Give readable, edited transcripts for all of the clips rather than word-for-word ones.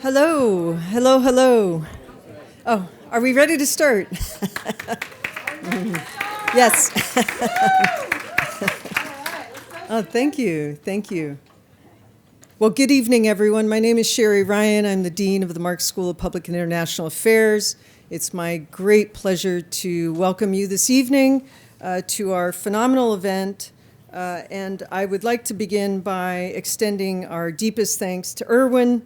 Hello, hello, hello. Oh, are we ready to start? Yes. Oh, thank you, thank you. Well, good evening, everyone. My name is Sherry Ryan. I'm the Dean of the Marx School of Public and International Affairs. It's my great pleasure to welcome you this evening to our phenomenal event. And I would like to begin by extending our deepest thanks to Erwin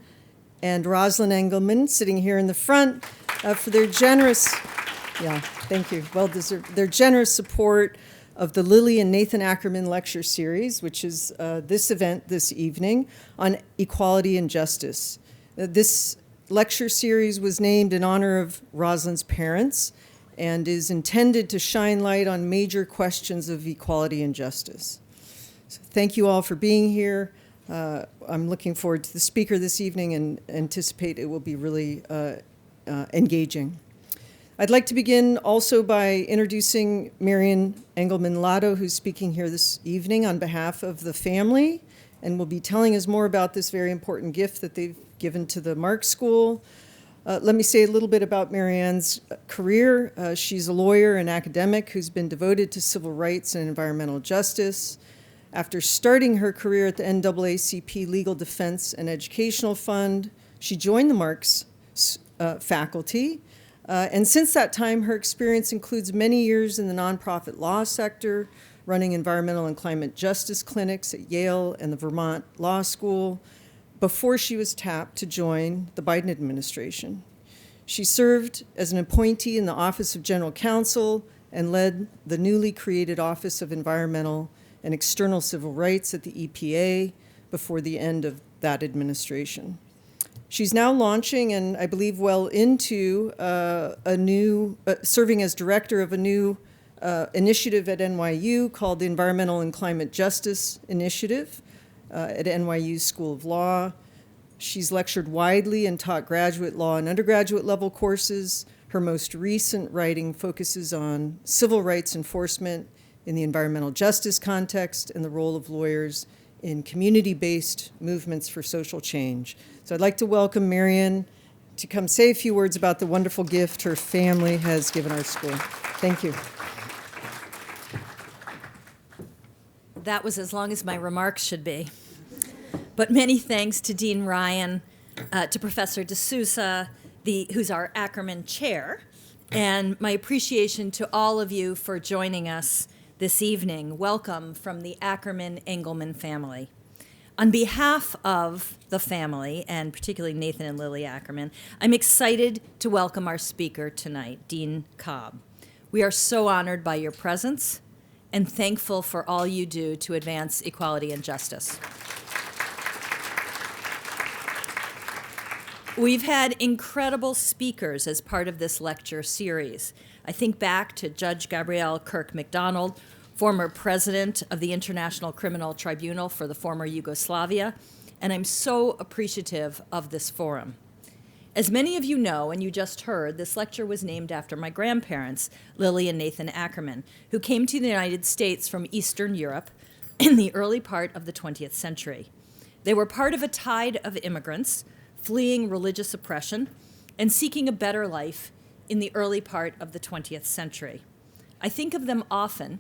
and Rosalind Engelman, sitting here in the front, for their generous, thank you, well-deserved, their generous support of the Lily and Nathan Ackerman Lecture Series, which is this event this evening on equality and justice. This lecture series was named in honor of Rosalind's parents and is intended to shine light on major questions of equality and justice. So thank you all for being here. I'm looking forward to the speaker this evening and anticipate it will be really engaging. I'd like to begin also by introducing Marian Engelman-Lotto, who's speaking here this evening on behalf of the family and will be telling us more about this very important gift that they've given to the Marx School. Let me say a little bit about Marianne's career. She's a lawyer and academic who's been devoted to civil rights and environmental justice. After starting her career at the NAACP Legal Defense and Educational Fund, she joined the Marx faculty. And since that time, her experience includes many years in the nonprofit law sector, running environmental and climate justice clinics at Yale and the Vermont Law School, before she was tapped to join the Biden administration. She served as an appointee in the Office of General Counsel and led the newly created Office of Environmental and External Civil Rights at the EPA before the end of that administration. She's now launching, and I believe well into, serving as director of a new initiative at NYU called the Environmental and Climate Justice Initiative at NYU School of Law. She's lectured widely and taught graduate law and undergraduate level courses. Her most recent writing focuses on civil rights enforcement in the environmental justice context and the role of lawyers in community-based movements for social change. So I'd like to welcome Marian to come say a few words about the wonderful gift her family has given our school. Thank you. That was as long as my remarks should be. But many thanks to Dean Ryan, to Professor D'Souza, who's our Ackerman Chair, and my appreciation to all of you for joining us this evening. Welcome from the Ackerman Engelman family. On behalf of the family, and particularly Nathan and Lily Ackerman, I'm excited to welcome our speaker tonight, Dean Cobb. We are so honored by your presence and thankful for all you do to advance equality and justice. We've had incredible speakers as part of this lecture series. I think back to Judge Gabrielle Kirk MacDonald, former president of the International Criminal Tribunal for the former Yugoslavia, and I'm so appreciative of this forum. As many of you know, and you just heard, this lecture was named after my grandparents, Lily and Nathan Ackerman, who came to the United States from Eastern Europe in the early part of the 20th century. They were part of a tide of immigrants fleeing religious oppression and seeking a better life in the early part of the 20th century. I think of them often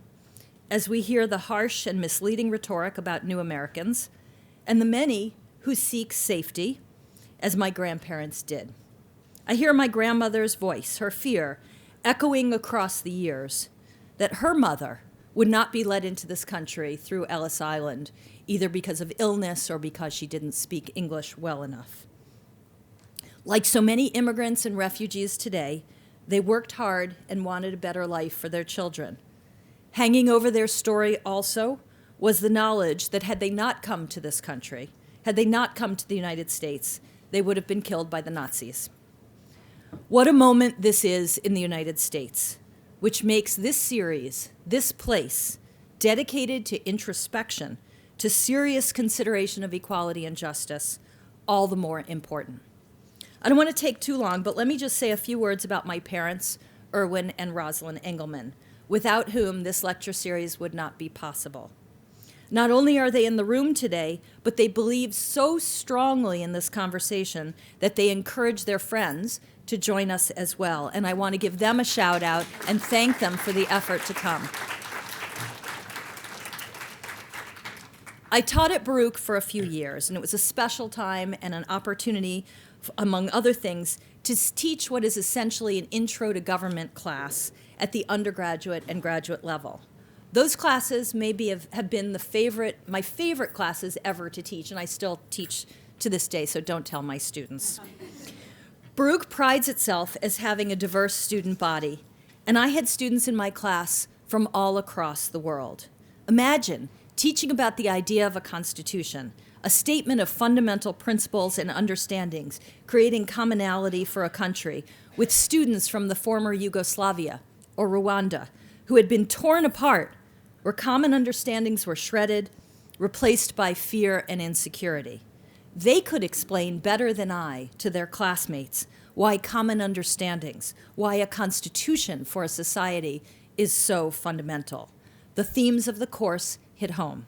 as we hear the harsh and misleading rhetoric about new Americans and the many who seek safety, as my grandparents did. I hear my grandmother's voice, her fear, echoing across the years, that her mother would not be let into this country through Ellis Island, either because of illness or because she didn't speak English well enough. Like so many immigrants and refugees today, they worked hard and wanted a better life for their children. Hanging over their story also was the knowledge that had they not come to this country, had they not come to the United States, they would have been killed by the Nazis. What a moment this is in the United States, which makes this series, this place, dedicated to introspection, to serious consideration of equality and justice, all the more important. I don't want to take too long, but let me just say a few words about my parents, Erwin and Rosalind Engelman, without whom this lecture series would not be possible. Not only are they in the room today, but they believe so strongly in this conversation that they encourage their friends to join us as well. And I want to give them a shout out and thank them for the effort to come. I taught at Baruch for a few years, and it was a special time and an opportunity, among other things, to teach what is essentially an intro to government class at the undergraduate and graduate level. Those classes have been my favorite classes ever to teach, and I still teach to this day, so don't tell my students. Baruch prides itself as having a diverse student body, and I had students in my class from all across the world. Imagine teaching about the idea of a constitution, a statement of fundamental principles and understandings, creating commonality for a country, with students from the former Yugoslavia or Rwanda who had been torn apart, where common understandings were shredded, replaced by fear and insecurity. They could explain better than I to their classmates why common understandings, why a constitution for a society is so fundamental. The themes of the course hit home.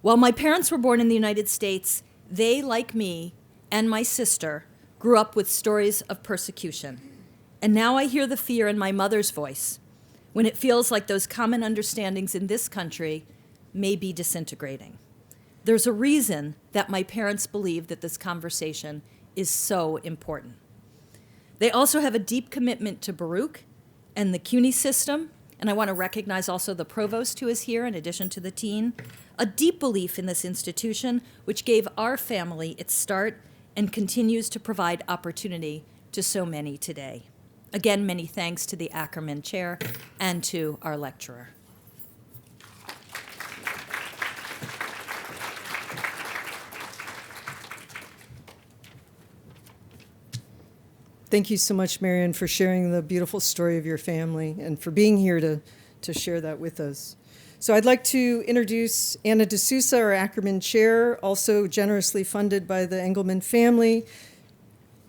While my parents were born in the United States, they, like me and my sister, grew up with stories of persecution. And now I hear the fear in my mother's voice when it feels like those common understandings in this country may be disintegrating. There's a reason that my parents believe that this conversation is so important. They also have a deep commitment to Baruch and the CUNY system, and I want to recognize also the provost who is here in addition to the dean, a deep belief in this institution which gave our family its start and continues to provide opportunity to so many today. Again, many thanks to the Ackerman Chair and to our lecturer. Thank you so much, Marian, for sharing the beautiful story of your family and for being here to share that with us. So I'd like to introduce Anna D'Souza, our Ackerman Chair, also generously funded by the Engelman family.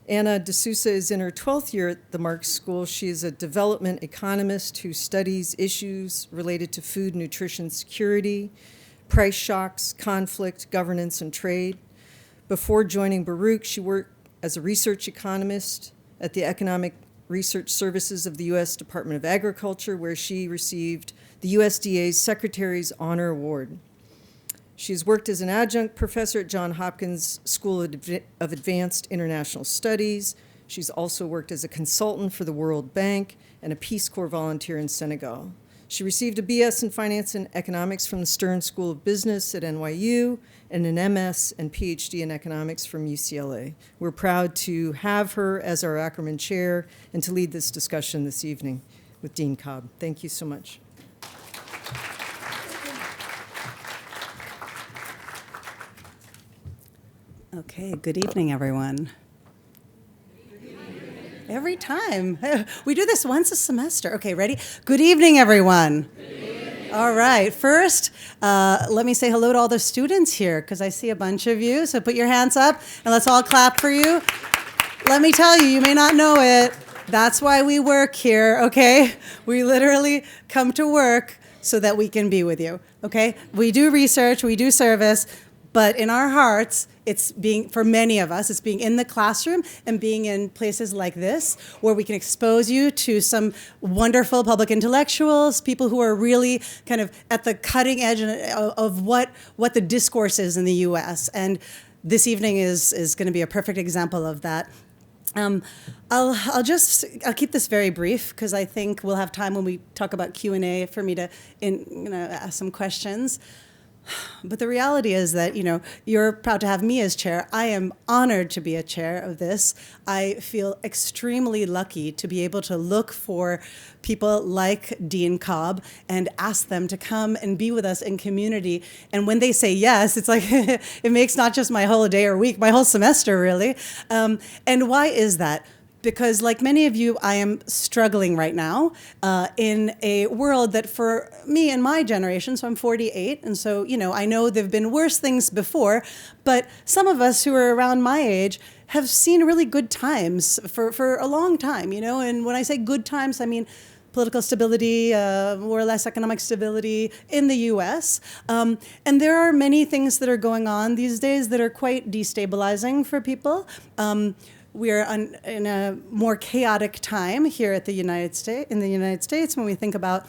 Anna D'Souza is in her 12th year at the Marx School. She is a development economist who studies issues related to food, nutrition, security, price shocks, conflict, governance, and trade. Before joining Baruch, she worked as a research economist at the Economic Research Services of the U.S. Department of Agriculture, where she received the USDA's Secretary's Honor Award. She's worked as an adjunct professor at Johns Hopkins School of Advanced International Studies. She's also worked as a consultant for the World Bank and a Peace Corps volunteer in Senegal. She received a BS in Finance and Economics from the Stern School of Business at NYU and an MS and PhD in Economics from UCLA. We're proud to have her as our Ackerman Chair and to lead this discussion this evening with Dean Cobb. Thank you so much. Okay, good evening, everyone. Every time. We do this once a semester. Okay, ready? Good evening, everyone. Good evening. All right. First, let me say hello to all the students here, because I see a bunch of you. So put your hands up, and let's all clap for you. Let me tell you, you may not know it. That's why we work here, okay? We literally come to work so that we can be with you, okay? We do research, we do service, but in our hearts, it's being, for many of us, it's being in the classroom and being in places like this where we can expose you to some wonderful public intellectuals, people who are really kind of at the cutting edge of what the discourse is in the US. And this evening is going to be a perfect example of that. I'll keep this very brief because I think we'll have time when we talk about Q&A for me to ask some questions. But the reality is that, you're proud to have me as chair. I am honored to be a chair of this. I feel extremely lucky to be able to look for people like Dean Cobb and ask them to come and be with us in community. And when they say yes, it's like it makes not just my whole day or week, my whole semester, really. And why is that? Because like many of you, I am struggling right now in a world that for me and my generation, so I'm 48, and so, I know there have been worse things before, but some of us who are around my age have seen really good times for a long time, and when I say good times, I mean political stability, more or less economic stability in the U.S. And there are many things that are going on these days that are quite destabilizing for people. We're in a more chaotic time here in the United States when we think about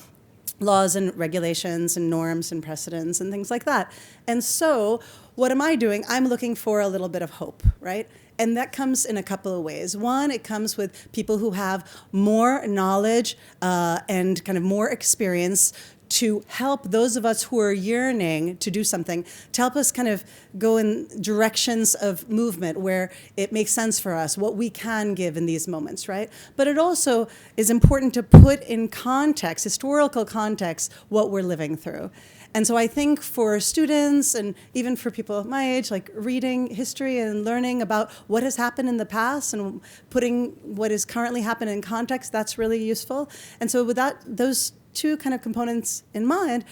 laws and regulations and norms and precedents and things like that. And so what am I doing? I'm looking for a little bit of hope, right? And that comes in a couple of ways. One, it comes with people who have more knowledge and kind of more experience to help those of us who are yearning to do something, to help us kind of go in directions of movement where it makes sense for us, what we can give in these moments, right? But it also is important to put in context, historical context, what we're living through. And so I think for students and even for people my age, like reading history and learning about what has happened in the past and putting what is currently happening in context, that's really useful. And so with those two kind of components in mind,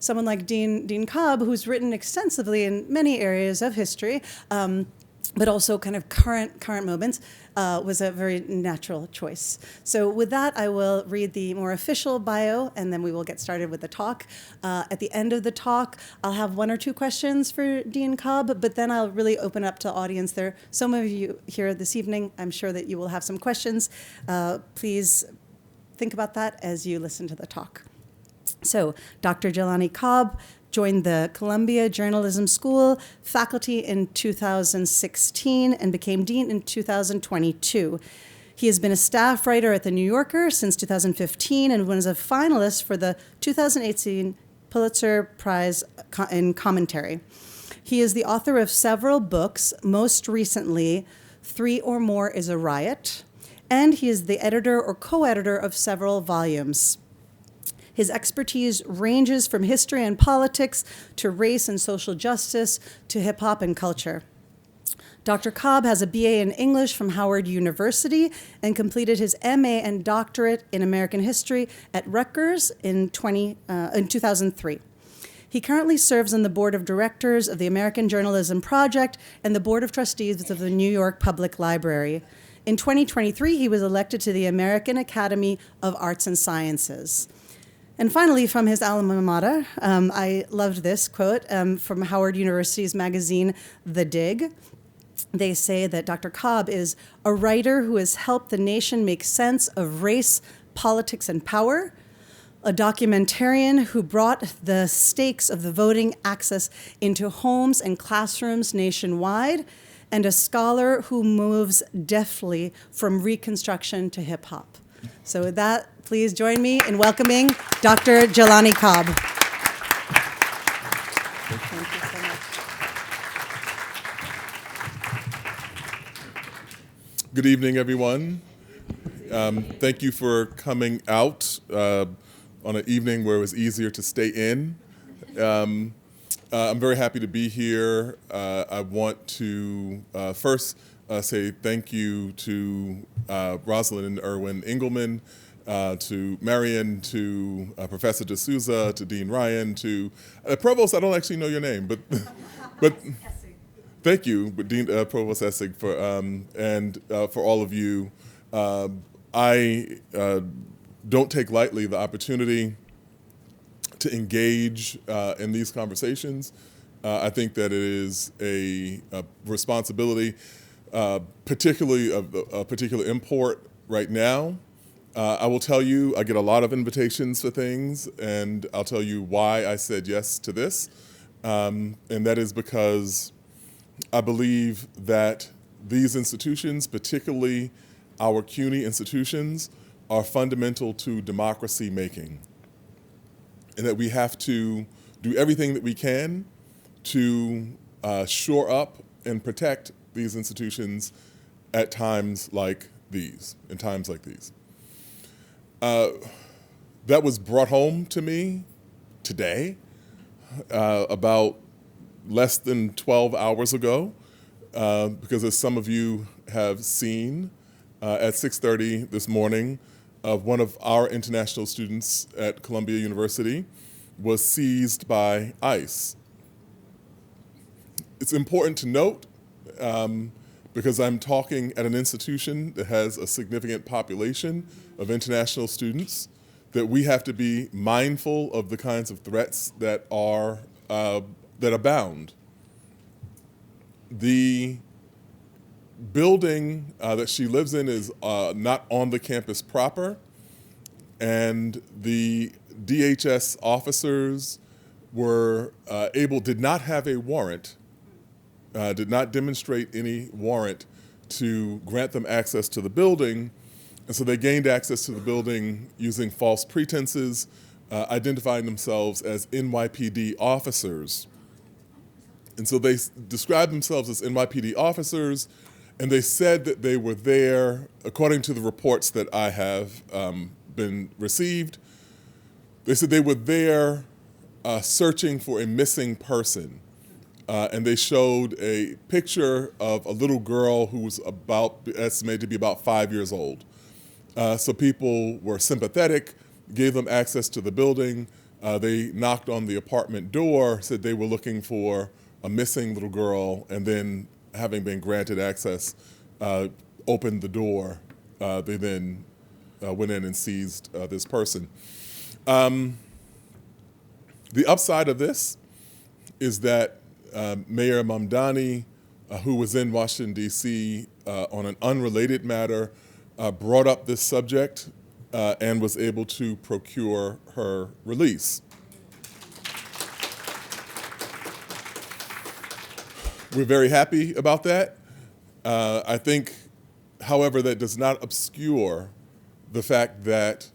someone like Dean Cobb, who's written extensively in many areas of history, but also kind of current moments, was a very natural choice. So with that, I will read the more official bio, and then we will get started with the talk. At the end of the talk, I'll have one or two questions for Dean Cobb, but then I'll really open up to audience. There are so many of you here this evening. I'm sure that you will have some questions. Please think about that as you listen to the talk. So, Dr. Jelani Cobb joined the Columbia Journalism School faculty in 2016 and became dean in 2022. He has been a staff writer at The New Yorker since 2015 and was a finalist for the 2018 Pulitzer Prize in Commentary. He is the author of several books, most recently, 3 or More is a Riot, and he is the editor or co-editor of several volumes. His expertise ranges from history and politics to race and social justice to hip-hop and culture. Dr. Cobb has a BA in English from Howard University and completed his MA and doctorate in American history at Rutgers in 2003. He currently serves on the board of directors of the American Journalism Project and the board of trustees of the New York Public Library. In 2023, he was elected to the American Academy of Arts and Sciences. And finally, from his alma mater, I loved this quote from Howard University's magazine, The Dig. They say that Dr. Cobb is a writer who has helped the nation make sense of race, politics, and power, a documentarian who brought the stakes of the voting access into homes and classrooms nationwide, and a scholar who moves deftly from Reconstruction to hip-hop. So with that, please join me in welcoming Dr. Jelani Cobb. Thank you so much. Good evening, everyone. Thank you for coming out on an evening where it was easier to stay in. I'm very happy to be here. I want to first say thank you to Rosalind and Erwin Engelman, to Marion, to Professor D'Souza, to Dean Ryan, to Provost. I don't actually know your name, but thank you, Dean Provost Essig, and for all of you. I don't take lightly the opportunity to engage in these conversations. I think that it is a responsibility, particularly of particular import right now. I will tell you, I get a lot of invitations for things, and I'll tell you why I said yes to this. And that is because I believe that these institutions, particularly our CUNY institutions, are fundamental to democracy making. And that we have to do everything that we can to shore up and protect these institutions at times like these, in times like these. That was brought home to me today, about less than 12 hours ago, because as some of you have seen, at 6:30 this morning, one of our international students at Columbia University was seized by ICE. It's important to note, because I'm talking at an institution that has a significant population of international students, that we have to be mindful of the kinds of threats that abound. The building that she lives in is not on the campus proper, and the DHS officers did not have a warrant, did not demonstrate any warrant to grant them access to the building, and so they gained access to the building using false pretenses, identifying themselves as NYPD officers. And so they described themselves as NYPD officers, and they said that they were there, according to the reports that I have been received, they said they were there searching for a missing person. And they showed a picture of a little girl who was estimated to be about 5 years old. So people were sympathetic, gave them access to the building. They knocked on the apartment door, said they were looking for a missing little girl, and then, having been granted access, opened the door. They then went in and seized this person. The upside of this is that Mayor Mamdani, who was in Washington, D.C. On an unrelated matter, brought up this subject and was able to procure her release. We're very happy about that. I think, however, that does not obscure the fact that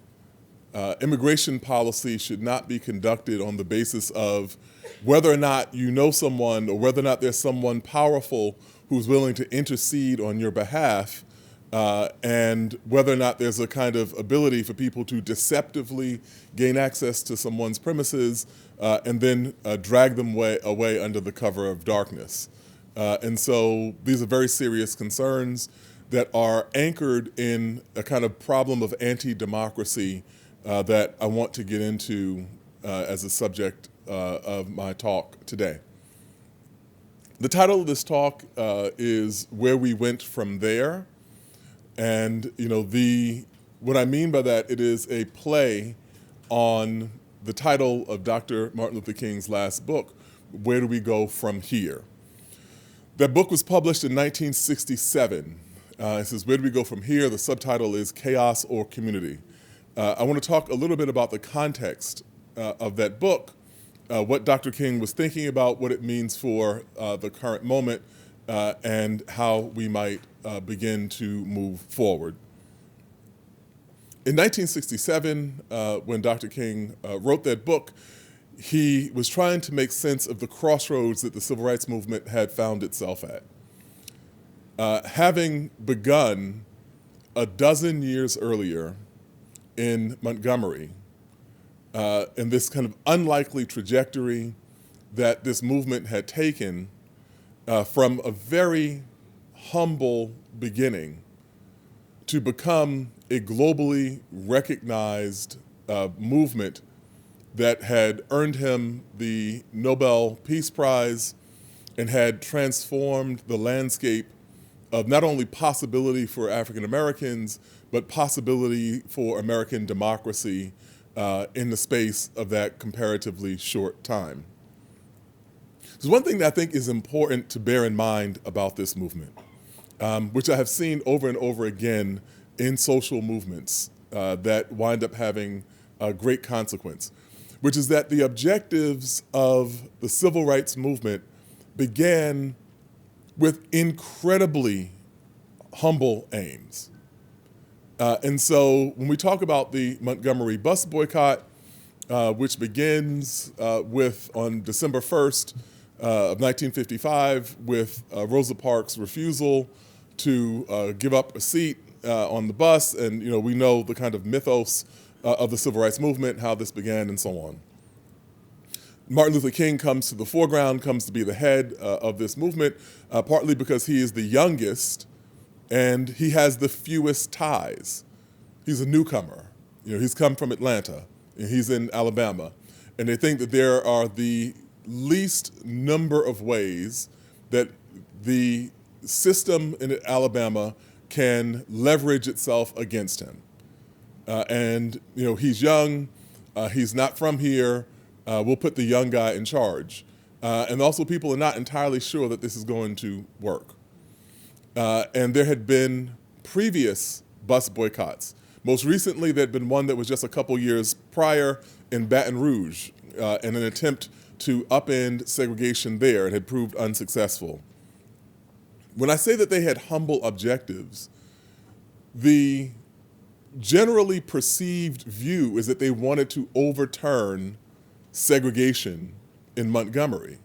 immigration policy should not be conducted on the basis of whether or not you know someone or whether or not there's someone powerful who's willing to intercede on your behalf, and whether or not there's a kind of ability for people to deceptively gain access to someone's premises and then drag them away under the cover of darkness. And so these are very serious concerns that are anchored in a kind of problem of anti-democracy that I want to get into as a subject of my talk today. The title of this talk is Where We Went From There. And what I mean by that, it is a play on the title of Dr. Martin Luther King's last book, Where Do We Go From Here? That book was published in 1967. It says, Where Do We Go From Here? The subtitle is Chaos or Community. I want to talk a little bit about the context of that book, what Dr. King was thinking about, what it means for the current moment, and how we might begin to move forward. In 1967, when Dr. King wrote that book, he was trying to make sense of the crossroads that the civil rights movement had found itself at. Having begun a dozen years earlier in Montgomery, in this kind of unlikely trajectory that this movement had taken from a very humble beginning to become a globally recognized movement that had earned him the Nobel Peace Prize and had transformed the landscape of not only possibility for African Americans, but possibility for American democracy in the space of that comparatively short time. There's one thing that I think is important to bear in mind about this movement, which I have seen over and over again in social movements that wind up having a great consequence, which is that the objectives of the civil rights movement began with incredibly humble aims. And so when we talk about the Montgomery bus boycott, which begins on December 1st of 1955 with Rosa Parks' refusal to give up a seat on the bus, and we know the kind of mythos of the civil rights movement, how this began, and so on. Martin Luther King comes to the foreground, comes to be the head of this movement, partly because he is the youngest and he has the fewest ties. He's a newcomer. He's come from Atlanta, and he's in Alabama. And they think that there are the least number of ways that the system in Alabama can leverage itself against him. And he's young, he's not from here, we'll put the young guy in charge. And also people are not entirely sure that this is going to work. And there had been previous bus boycotts. Most recently, there had been one that was just a couple years prior in Baton Rouge in an attempt to upend segregation there. It had proved unsuccessful. When I say that they had humble objectives, the generally perceived view is that they wanted to overturn segregation in Montgomery.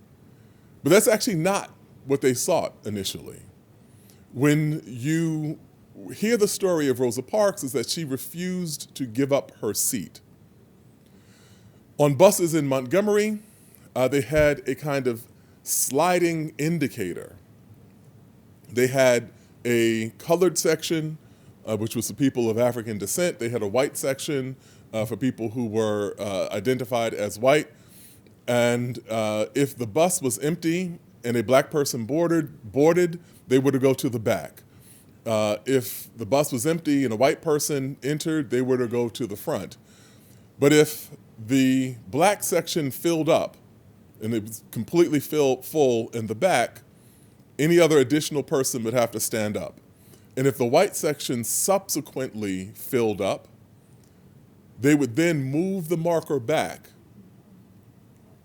But that's actually not what they sought initially. When you hear the story of Rosa Parks, is that she refused to give up her seat. On buses in Montgomery, they had a kind of sliding indicator. They had a colored section, which was for people of African descent. They had a white section for people who were identified as white. And if the bus was empty and a black person boarded, they were to go to the back. If the bus was empty and a white person entered, they were to go to the front. But if the black section filled up and it was completely full in the back, any other additional person would have to stand up. And if the white section subsequently filled up, they would then move the marker back,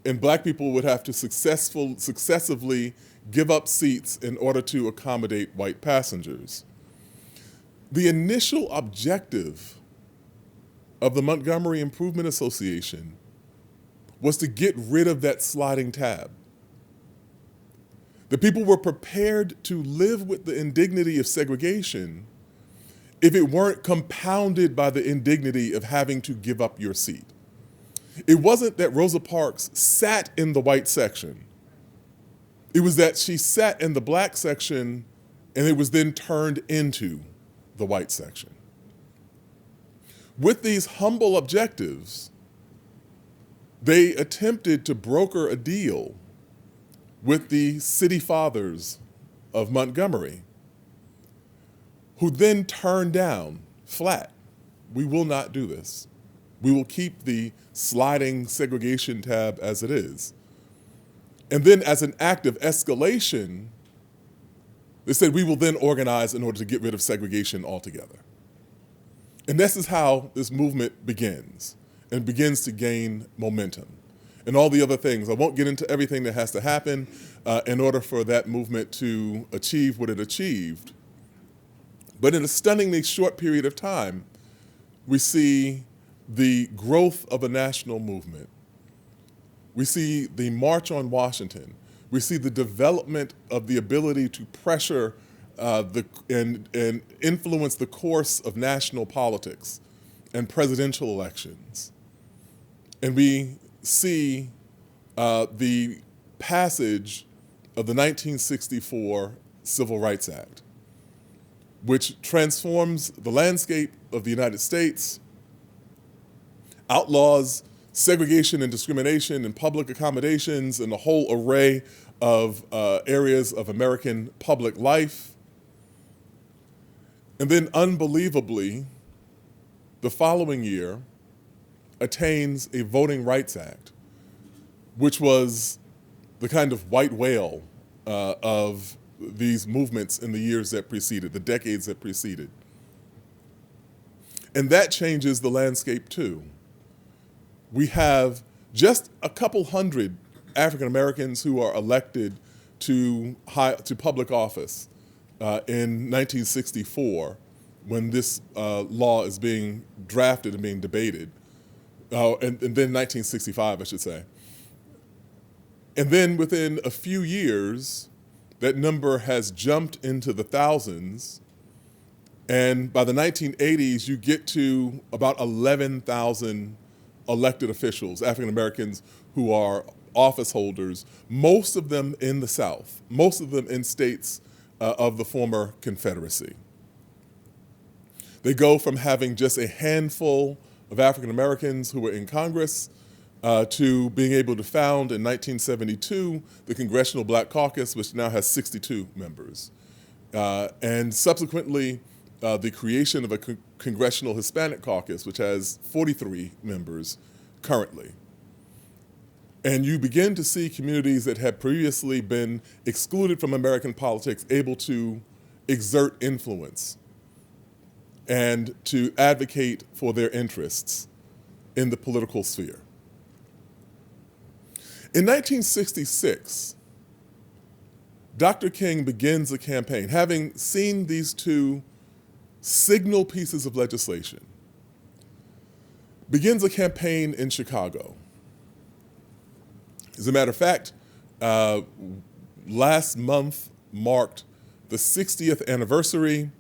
and black people would have to successively give up seats in order to accommodate white passengers. The initial objective of the Montgomery Improvement Association was to get rid of that sliding tab. The people were prepared to live with the indignity of segregation if it weren't compounded by the indignity of having to give up your seat. It wasn't that Rosa Parks sat in the white section. It was that she sat in the black section and it was then turned into the white section. With these humble objectives, they attempted to broker a deal with the city fathers of Montgomery, who then turned down flat. We will not do this. We will keep the sliding segregation tab as it is. And then as an act of escalation, they said we will then organize in order to get rid of segregation altogether. And this is how this movement begins, and begins to gain momentum. And all the other things. I won't get into everything that has to happen in order for that movement to achieve what it achieved. But in a stunningly short period of time, we see the growth of a national movement. We see the March on Washington. We see the development of the ability to pressure and influence the course of national politics and presidential elections. And we see the passage of the 1964 Civil Rights Act, which transforms the landscape of the United States, outlaws segregation and discrimination and public accommodations and a whole array of areas of American public life. And then unbelievably, the following year, attains a Voting Rights Act, which was the kind of white whale of these movements in the years that preceded, the decades that preceded. And that changes the landscape too. We have just a couple hundred African Americans who are elected to public office in 1964, when this law is being drafted and being debated. And then 1965, I should say. And then within a few years, that number has jumped into the thousands. And by the 1980s, you get to about 11,000 elected officials, African Americans who are office holders, most of them in the South, most of them in states of the former Confederacy. They go from having just a handful of African Americans who were in Congress to being able to found in 1972 the Congressional Black Caucus, which now has 62 members. And subsequently, the creation of a Congressional Hispanic Caucus, which has 43 members currently. And you begin to see communities that had previously been excluded from American politics able to exert influence and to advocate for their interests in the political sphere. In 1966, Dr. King begins a campaign, having seen these two signal pieces of legislation, begins a campaign in Chicago. As a matter of fact, last month marked the 60th anniversary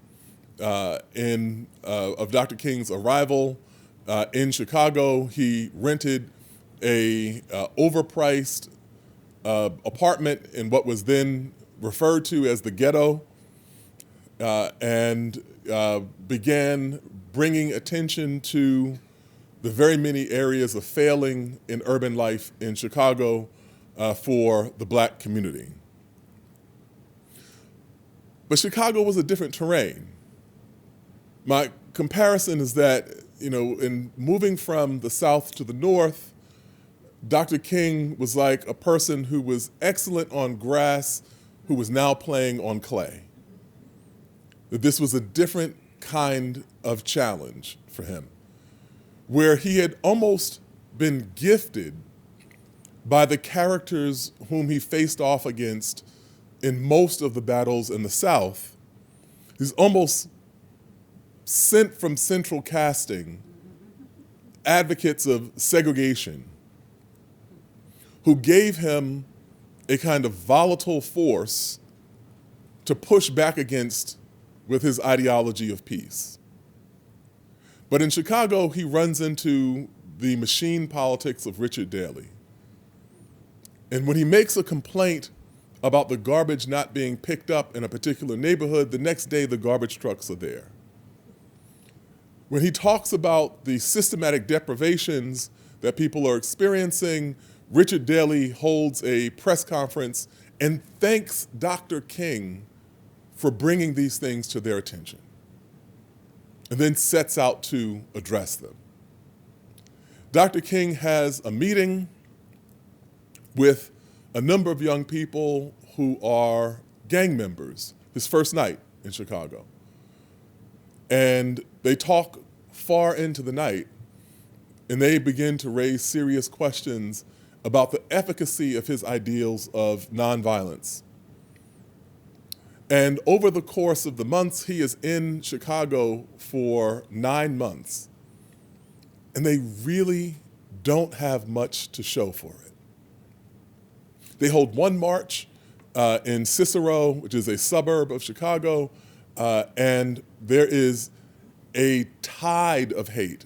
of Dr. King's arrival in Chicago. He rented a overpriced apartment in what was then referred to as the ghetto, and began bringing attention to the very many areas of failing in urban life in Chicago for the black community. But Chicago was a different terrain. My comparison is that, in moving from the South to the North, Dr. King was like a person who was excellent on grass, who was now playing on clay. That this was a different kind of challenge for him, where he had almost been gifted by the characters whom he faced off against in most of the battles in the South. He's almost sent from central casting advocates of segregation who gave him a kind of volatile force to push back against with his ideology of peace. But in Chicago, he runs into the machine politics of Richard Daley. And when he makes a complaint about the garbage not being picked up in a particular neighborhood, the next day the garbage trucks are there. When he talks about the systematic deprivations that people are experiencing, Richard Daley holds a press conference and thanks Dr. King for bringing these things to their attention, and then sets out to address them. Dr. King has a meeting with a number of young people who are gang members, his first night in Chicago. And they talk far into the night, and they begin to raise serious questions about the efficacy of his ideals of nonviolence. And over the course of the months, he is in Chicago for 9 months, and they really don't have much to show for it. They hold one march in Cicero, which is a suburb of Chicago, and there is a tide of hate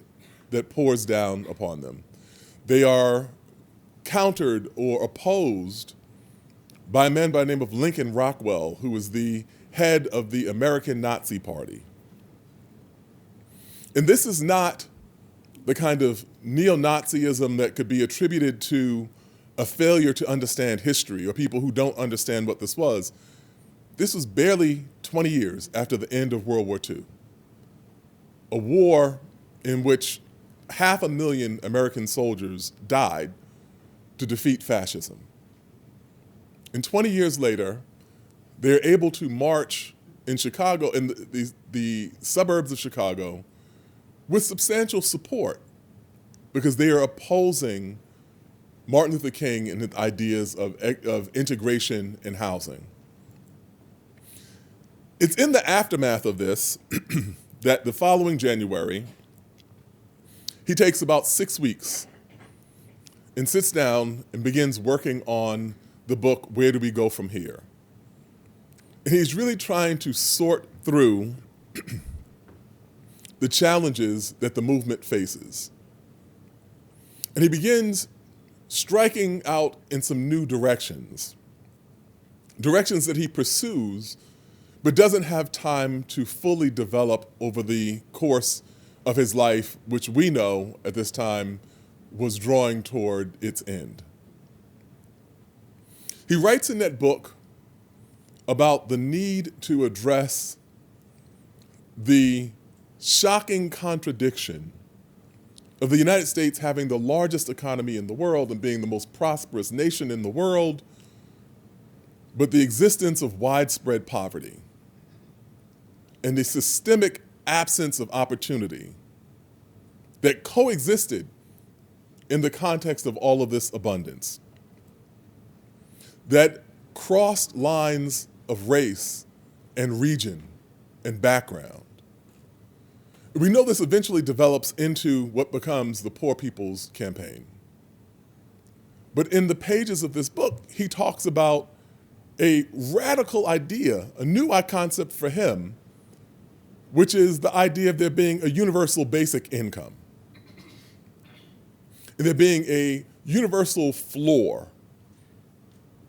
that pours down upon them. They are countered or opposed by a man by the name of Lincoln Rockwell, who was the head of the American Nazi Party. And this is not the kind of neo-Nazism that could be attributed to a failure to understand history or people who don't understand what this was. This was barely 20 years after the end of World War II, a war in which 500,000 American soldiers died to defeat fascism. And 20 years later, they're able to march in Chicago, in the suburbs of Chicago, with substantial support because they are opposing Martin Luther King and his ideas of integration and housing. It's in the aftermath of this that the following January, he takes about 6 weeks and sits down and begins working on the book, Where Do We Go From Here? And he's really trying to sort through the challenges that the movement faces. And he begins striking out in some new directions that he pursues, but doesn't have time to fully develop over the course of his life, which we know at this time was drawing toward its end. He writes in that book about the need to address the shocking contradiction of the United States having the largest economy in the world and being the most prosperous nation in the world, but the existence of widespread poverty and the systemic absence of opportunity that coexisted in the context of all of this abundance, that crossed lines of race and region and background. We know this eventually develops into what becomes the Poor People's Campaign. But in the pages of this book, he talks about a radical idea, a new concept for him, which is the idea of there being a universal basic income, and there being a universal floor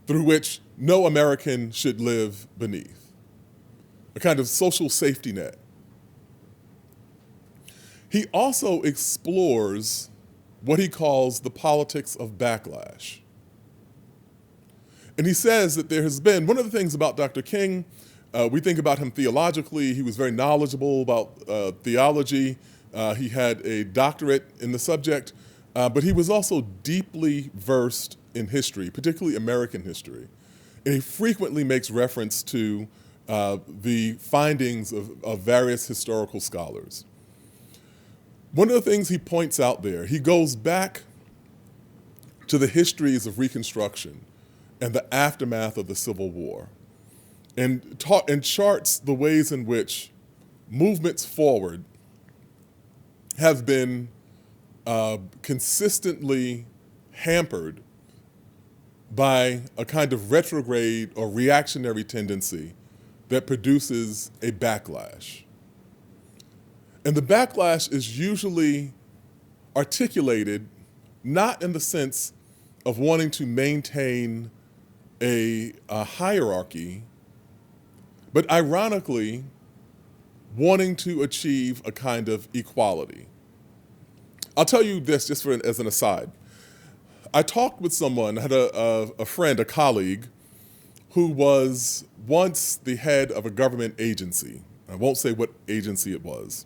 through which no American should live beneath, a kind of social safety net. He also explores what he calls the politics of backlash. And he says that there has been, one of the things about Dr. King, we think about him theologically. He was very knowledgeable about theology. He had a doctorate in the subject, but he was also deeply versed in history, particularly American history. And he frequently makes reference to the findings of various historical scholars. One of the things he points out there, he goes back to the histories of Reconstruction and the aftermath of the Civil War, and charts the ways in which movements forward have been consistently hampered by a kind of retrograde or reactionary tendency that produces a backlash. And the backlash is usually articulated not in the sense of wanting to maintain a hierarchy, but ironically wanting to achieve a kind of equality. I'll tell you this just as an aside. I talked with someone, I had a friend, a colleague, who was once the head of a government agency. I won't say what agency it was.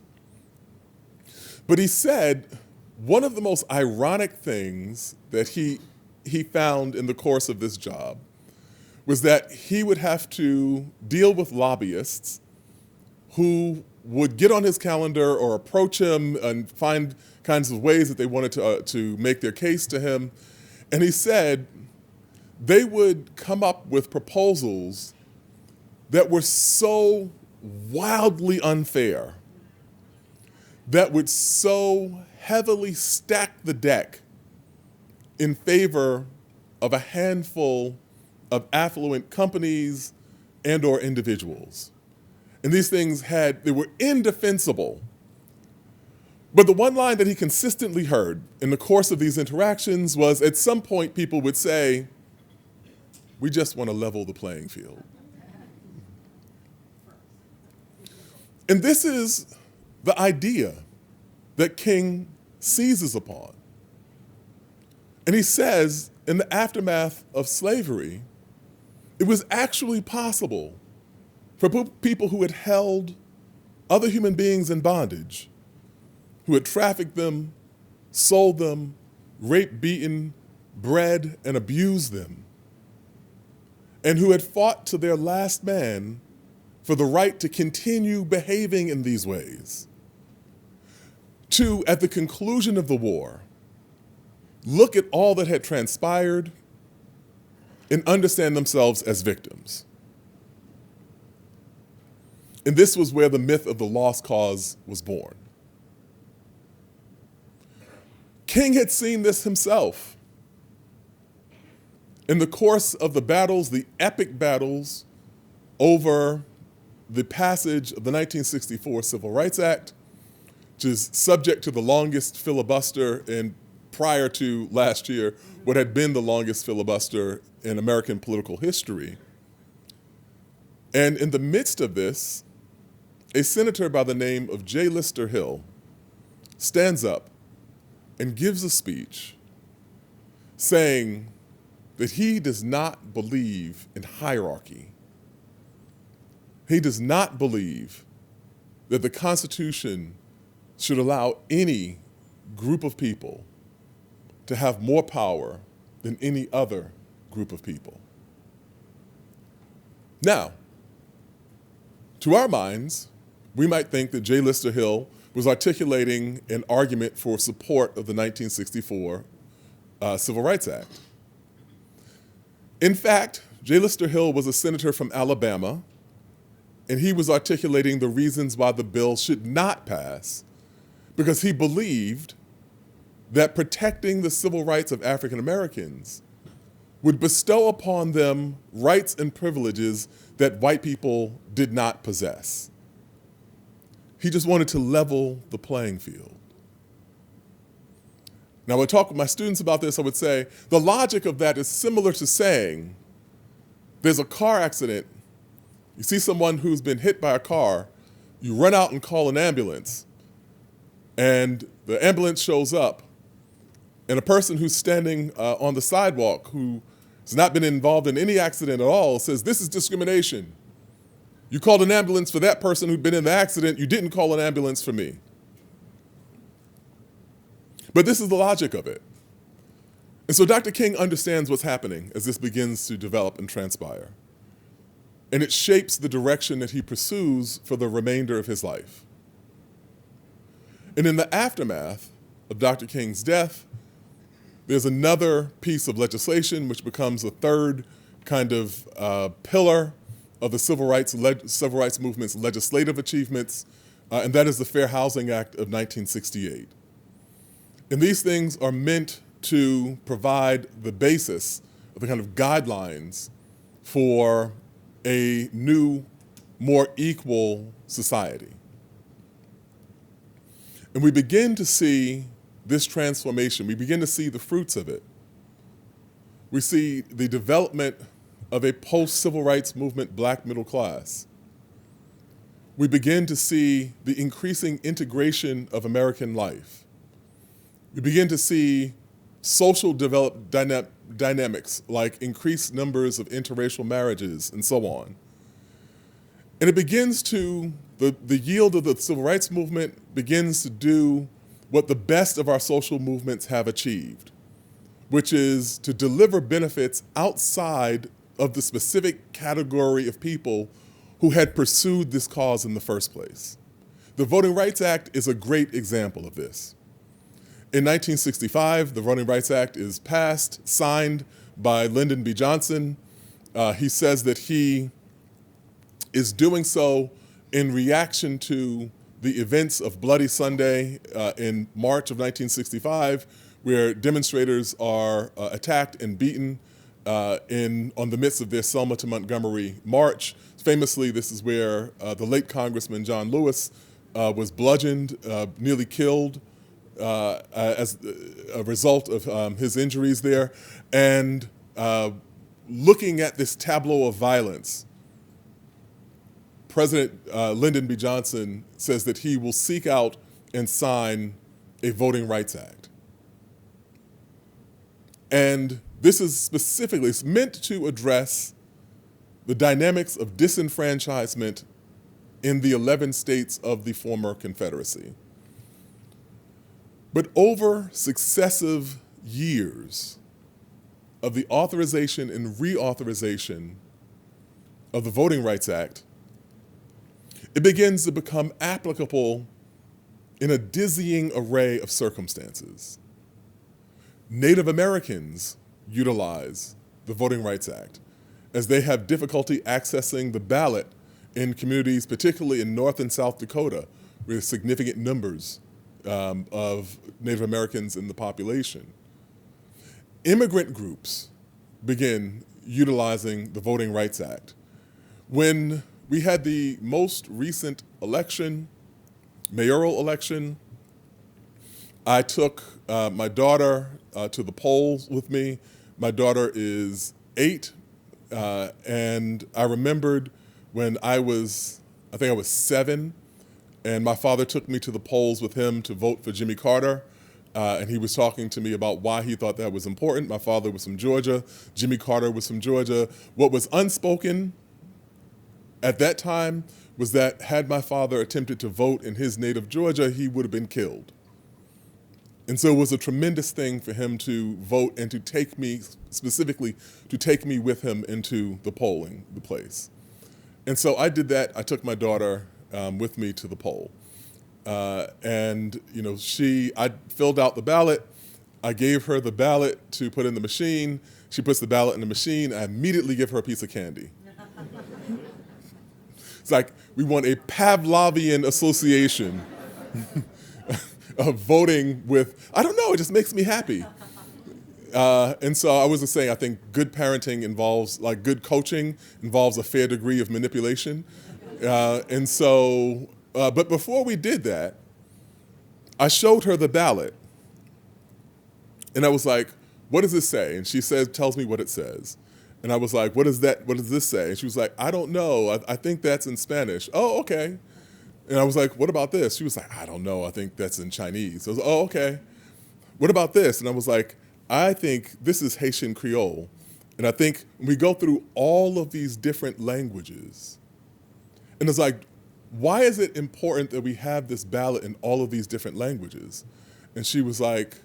But he said one of the most ironic things that he found in the course of this job was that he would have to deal with lobbyists who would get on his calendar or approach him and find kinds of ways that they wanted to make their case to him. And he said they would come up with proposals that were so wildly unfair, that would so heavily stack the deck in favor of a handful of affluent companies and or individuals. And these things they were indefensible. But the one line that he consistently heard in the course of these interactions was, at some point people would say, we just want to level the playing field. And this is the idea that King seizes upon. And he says, in the aftermath of slavery, it was actually possible for people who had held other human beings in bondage, who had trafficked them, sold them, raped, beaten, bred, and abused them, and who had fought to their last man for the right to continue behaving in these ways, to, at the conclusion of the war, look at all that had transpired and understand themselves as victims. And this was where the myth of the lost cause was born. King had seen this himself. In the course of the battles, the epic battles over the passage of the 1964 Civil Rights Act, which is subject to the longest filibuster prior to last year, what had been the longest filibuster in American political history. And in the midst of this, a senator by the name of J. Lister Hill stands up and gives a speech saying that he does not believe in hierarchy. He does not believe that the Constitution should allow any group of people to have more power than any other group of people. Now, to our minds, we might think that J. Lister Hill was articulating an argument for support of the 1964 Civil Rights Act. In fact, J. Lister Hill was a senator from Alabama, and he was articulating the reasons why the bill should not pass, because he believed that protecting the civil rights of African Americans would bestow upon them rights and privileges that white people did not possess. He just wanted to level the playing field. Now, when I talk with my students about this, I would say the logic of that is similar to saying there's a car accident, you see someone who's been hit by a car, you run out and call an ambulance, and the ambulance shows up, and a person who's standing on the sidewalk who has not been involved in any accident at all says, "This is discrimination. You called an ambulance for that person who'd been in the accident, you didn't call an ambulance for me." But this is the logic of it. And so Dr. King understands what's happening as this begins to develop and transpire. And it shapes the direction that he pursues for the remainder of his life. And in the aftermath of Dr. King's death, there's another piece of legislation which becomes a third kind of pillar of the civil rights movement's legislative achievements, and that is the Fair Housing Act of 1968. And these things are meant to provide the basis of the kind of guidelines for a new, more equal society. And we begin to see this transformation. We begin to see the fruits of it. We see the development of a post-civil rights movement black middle class. We begin to see the increasing integration of American life. We begin to see social dynamics like increased numbers of interracial marriages and so on. And it begins to, the yield of the civil rights movement begins to do what the best of our social movements have achieved, which is to deliver benefits outside of the specific category of people who had pursued this cause in the first place. The Voting Rights Act is a great example of this. In 1965, the Voting Rights Act is passed, signed by Lyndon B. Johnson. He says that he is doing so in reaction to the events of Bloody Sunday in March of 1965, where demonstrators are attacked and beaten on the midst of their Selma to Montgomery march. Famously, this is where the late Congressman John Lewis was bludgeoned, nearly killed as a result of his injuries there. And looking at this tableau of violence, President Lyndon B. Johnson says that he will seek out and sign a Voting Rights Act. And this is specifically, it's meant to address the dynamics of disenfranchisement in the 11 states of the former Confederacy. But over successive years of the authorization and reauthorization of the Voting Rights Act, it begins to become applicable in a dizzying array of circumstances. Native Americans utilize the Voting Rights Act as they have difficulty accessing the ballot in communities, particularly in North and South Dakota, with significant numbers of Native Americans in the population. Immigrant groups begin utilizing the Voting Rights Act. When we had the most recent election, mayoral election, I took my daughter to the polls with me. My daughter is 8, and I remembered when I think I was 7, and my father took me to the polls with him to vote for Jimmy Carter, and he was talking to me about why he thought that was important. My father was from Georgia. Jimmy Carter was from Georgia. What was unspoken at that time was that had my father attempted to vote in his native Georgia, he would have been killed. And so it was a tremendous thing for him to vote and to take me, specifically, to take me with him into the polling place. And so I did that. I took my daughter with me to the poll. And I filled out the ballot. I gave her the ballot to put in the machine. She puts the ballot in the machine. I immediately give her a piece of candy. It's like we want a Pavlovian association of voting with, I don't know, it just makes me happy. And so I was just saying, I think good parenting involves, like good coaching involves a fair degree of manipulation. But before we did that, I showed her the ballot. And I was like, what does this say? And she tells me what it says. And I was like, what does this say? And she was like, I don't know. I think that's in Spanish. Oh, okay. And I was like, what about this? She was like, I don't know. I think that's in Chinese. I was like, oh, okay. What about this? And I was like, I think this is Haitian Creole. And I think we go through all of these different languages. And it's like, why is it important that we have this ballot in all of these different languages? And she was like,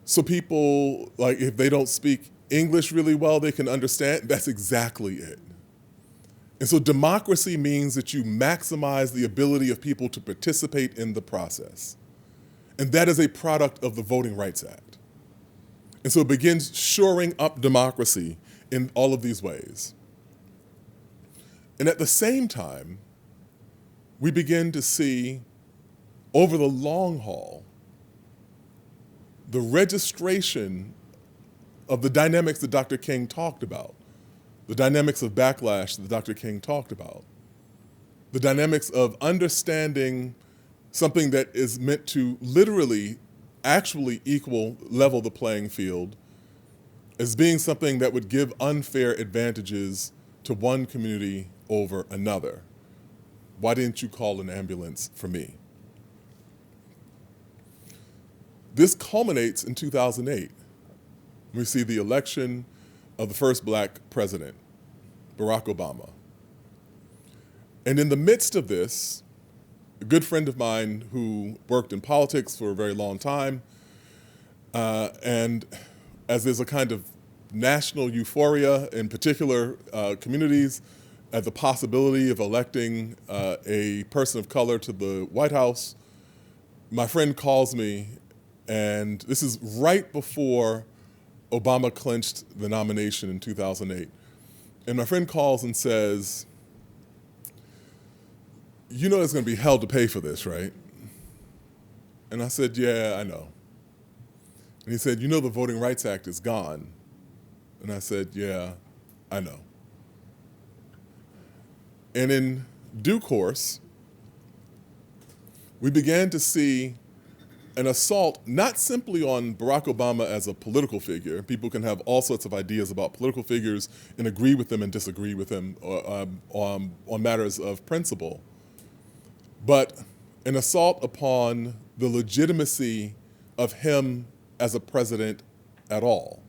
so people, like, if they don't speak English really well, they can understand. That's exactly it. And so democracy means that you maximize the ability of people to participate in the process. And that is a product of the Voting Rights Act. And so it begins shoring up democracy in all of these ways. And at the same time, we begin to see over the long haul the registration of the dynamics that Dr. King talked about, the dynamics of backlash that Dr. King talked about, the dynamics of understanding something that is meant to literally, actually level the playing field as being something that would give unfair advantages to one community over another. Why didn't you call an ambulance for me? This culminates in 2008. We see the election of the first black president, Barack Obama. And in the midst of this, a good friend of mine who worked in politics for a very long time, and as there's a kind of national euphoria in particular communities at the possibility of electing a person of color to the White House, my friend calls me, and this is right before Obama clinched the nomination in 2008. And my friend calls and says, you know there's going to be hell to pay for this, right? And I said, yeah, I know. And he said, you know the Voting Rights Act is gone. And I said, yeah, I know. And in due course, we began to see an assault not simply on Barack Obama as a political figure. People can have all sorts of ideas about political figures and agree with them and disagree with them on matters of principle, but an assault upon the legitimacy of him as a president at all.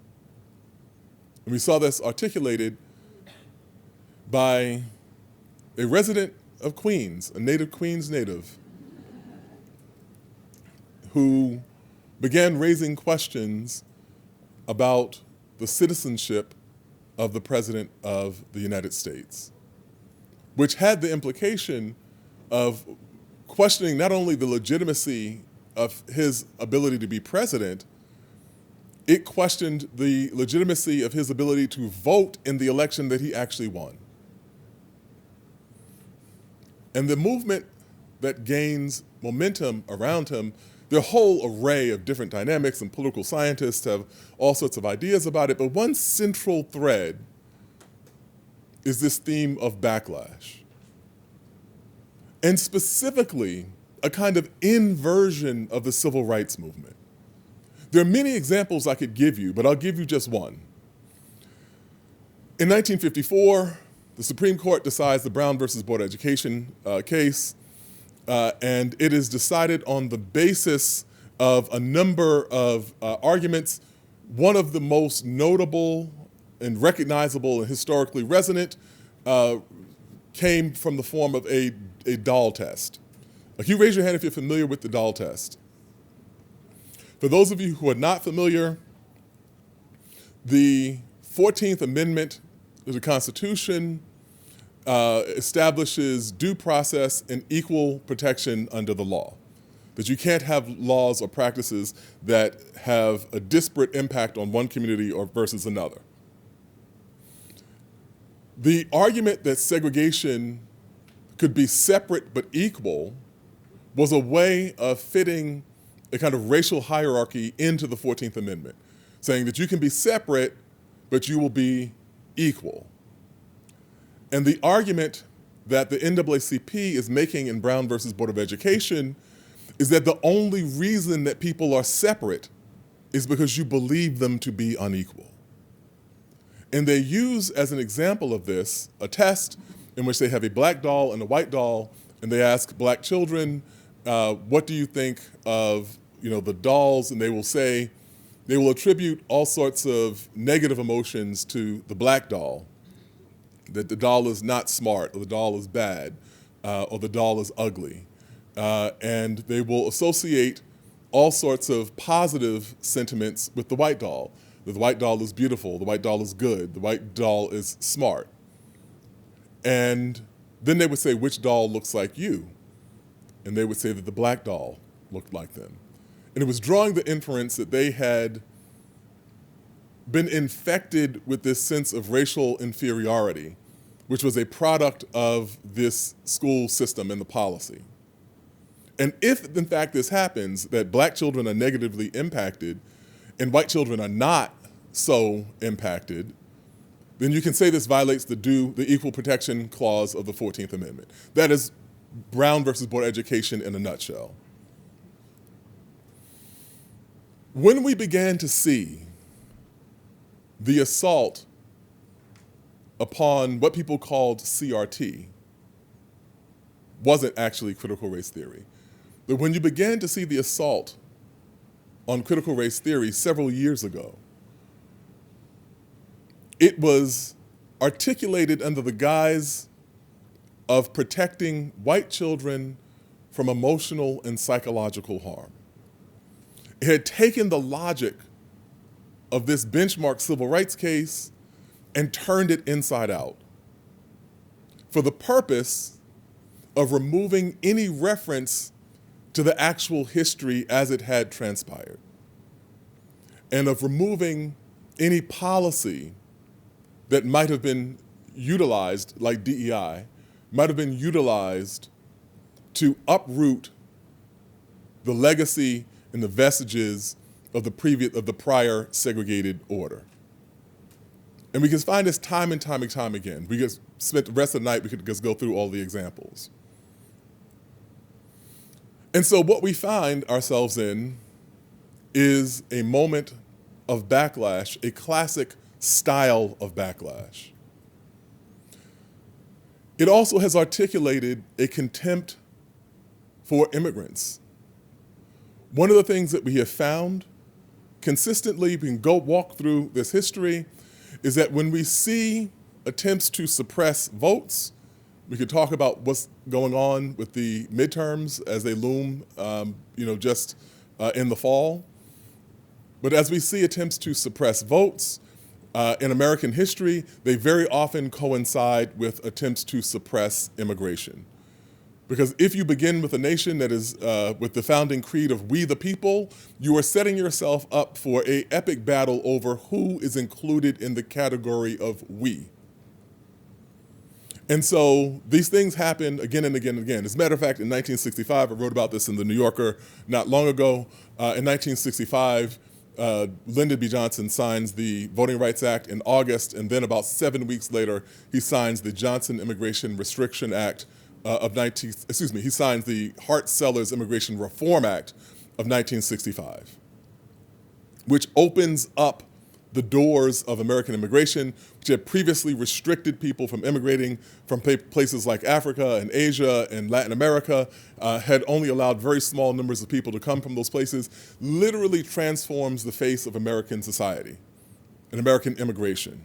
And we saw this articulated by a resident of Queens, a native Queens native, who began raising questions about the citizenship of the President of the United States, which had the implication of questioning not only the legitimacy of his ability to be president, it questioned the legitimacy of his ability to vote in the election that he actually won. And the movement that gains momentum around him, the whole array of different dynamics, and political scientists have all sorts of ideas about it, but one central thread is this theme of backlash. And specifically, a kind of inversion of the civil rights movement. There are many examples I could give you, but I'll give you just one. In 1954, the Supreme Court decides the Brown versus Board of Education case, and it is decided on the basis of a number of arguments. One of the most notable and recognizable and historically resonant came from the form of a doll test. Like, you raise your hand if you're familiar with the doll test. For those of you who are not familiar, the 14th Amendment to the Constitution establishes due process and equal protection under the law. That you can't have laws or practices that have a disparate impact on one community or versus another. The argument that segregation could be separate but equal was a way of fitting a kind of racial hierarchy into the 14th Amendment, saying that you can be separate, but you will be equal. And the argument that the NAACP is making in Brown versus Board of Education is that the only reason that people are separate is because you believe them to be unequal. And they use as an example of this a test in which they have a black doll and a white doll, and they ask black children, what do you think of the dolls? And they will attribute all sorts of negative emotions to the black doll, that the doll is not smart, or the doll is bad, or the doll is ugly. And they will associate all sorts of positive sentiments with the white doll. The white doll is beautiful, the white doll is good, the white doll is smart. And then they would say, which doll looks like you? And they would say that the black doll looked like them. And it was drawing the inference that they had been infected with this sense of racial inferiority, which was a product of this school system and the policy. And if, in fact, this happens, that black children are negatively impacted and white children are not so impacted, then you can say this violates the equal protection clause of the 14th Amendment. That is Brown versus Board of Education in a nutshell. When we began to see the assault upon what people called CRT, wasn't actually critical race theory. But when you began to see the assault on critical race theory several years ago, it was articulated under the guise of protecting white children from emotional and psychological harm. It had taken the logic of this benchmark civil rights case and turned it inside out for the purpose of removing any reference to the actual history as it had transpired, and of removing any policy that might have been utilized, like DEI, might have been utilized to uproot the legacy and the vestiges of the prior segregated order. And we can find this time and time again. We could spend the rest of the night, we could just go through all the examples. And so what we find ourselves in is a moment of backlash, a classic style of backlash. It also has articulated a contempt for immigrants. One of the things that we have found consistently, we can go walk through this history, is that when we see attempts to suppress votes, we could talk about what's going on with the midterms as they loom, just in the fall. But as we see attempts to suppress votes in American history, they very often coincide with attempts to suppress immigration. Because if you begin with a nation that is with the founding creed of we the people, you are setting yourself up for an epic battle over who is included in the category of we. And so these things happen again and again and again. As a matter of fact, in 1965, I wrote about this in the New Yorker not long ago. In 1965, Lyndon B. Johnson signs the Voting Rights Act in August, and then about 7 weeks later, he signs the Johnson Immigration Restriction Act he signs the Hart-Sellers Immigration Reform Act of 1965, which opens up the doors of American immigration, which had previously restricted people from immigrating from places like Africa and Asia and Latin America, had only allowed very small numbers of people to come from those places, literally transforms the face of American society and American immigration.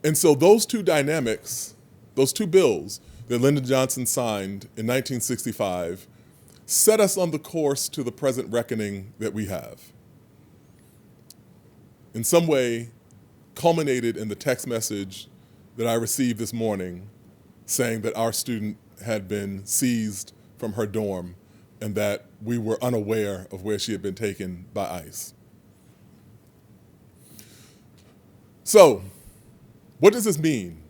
And so those two dynamics those two bills that Lyndon Johnson signed in 1965 set us on the course to the present reckoning that we have. In some way, culminated in the text message that I received this morning saying that our student had been seized from her dorm and that we were unaware of where she had been taken by ICE. So, what does this mean?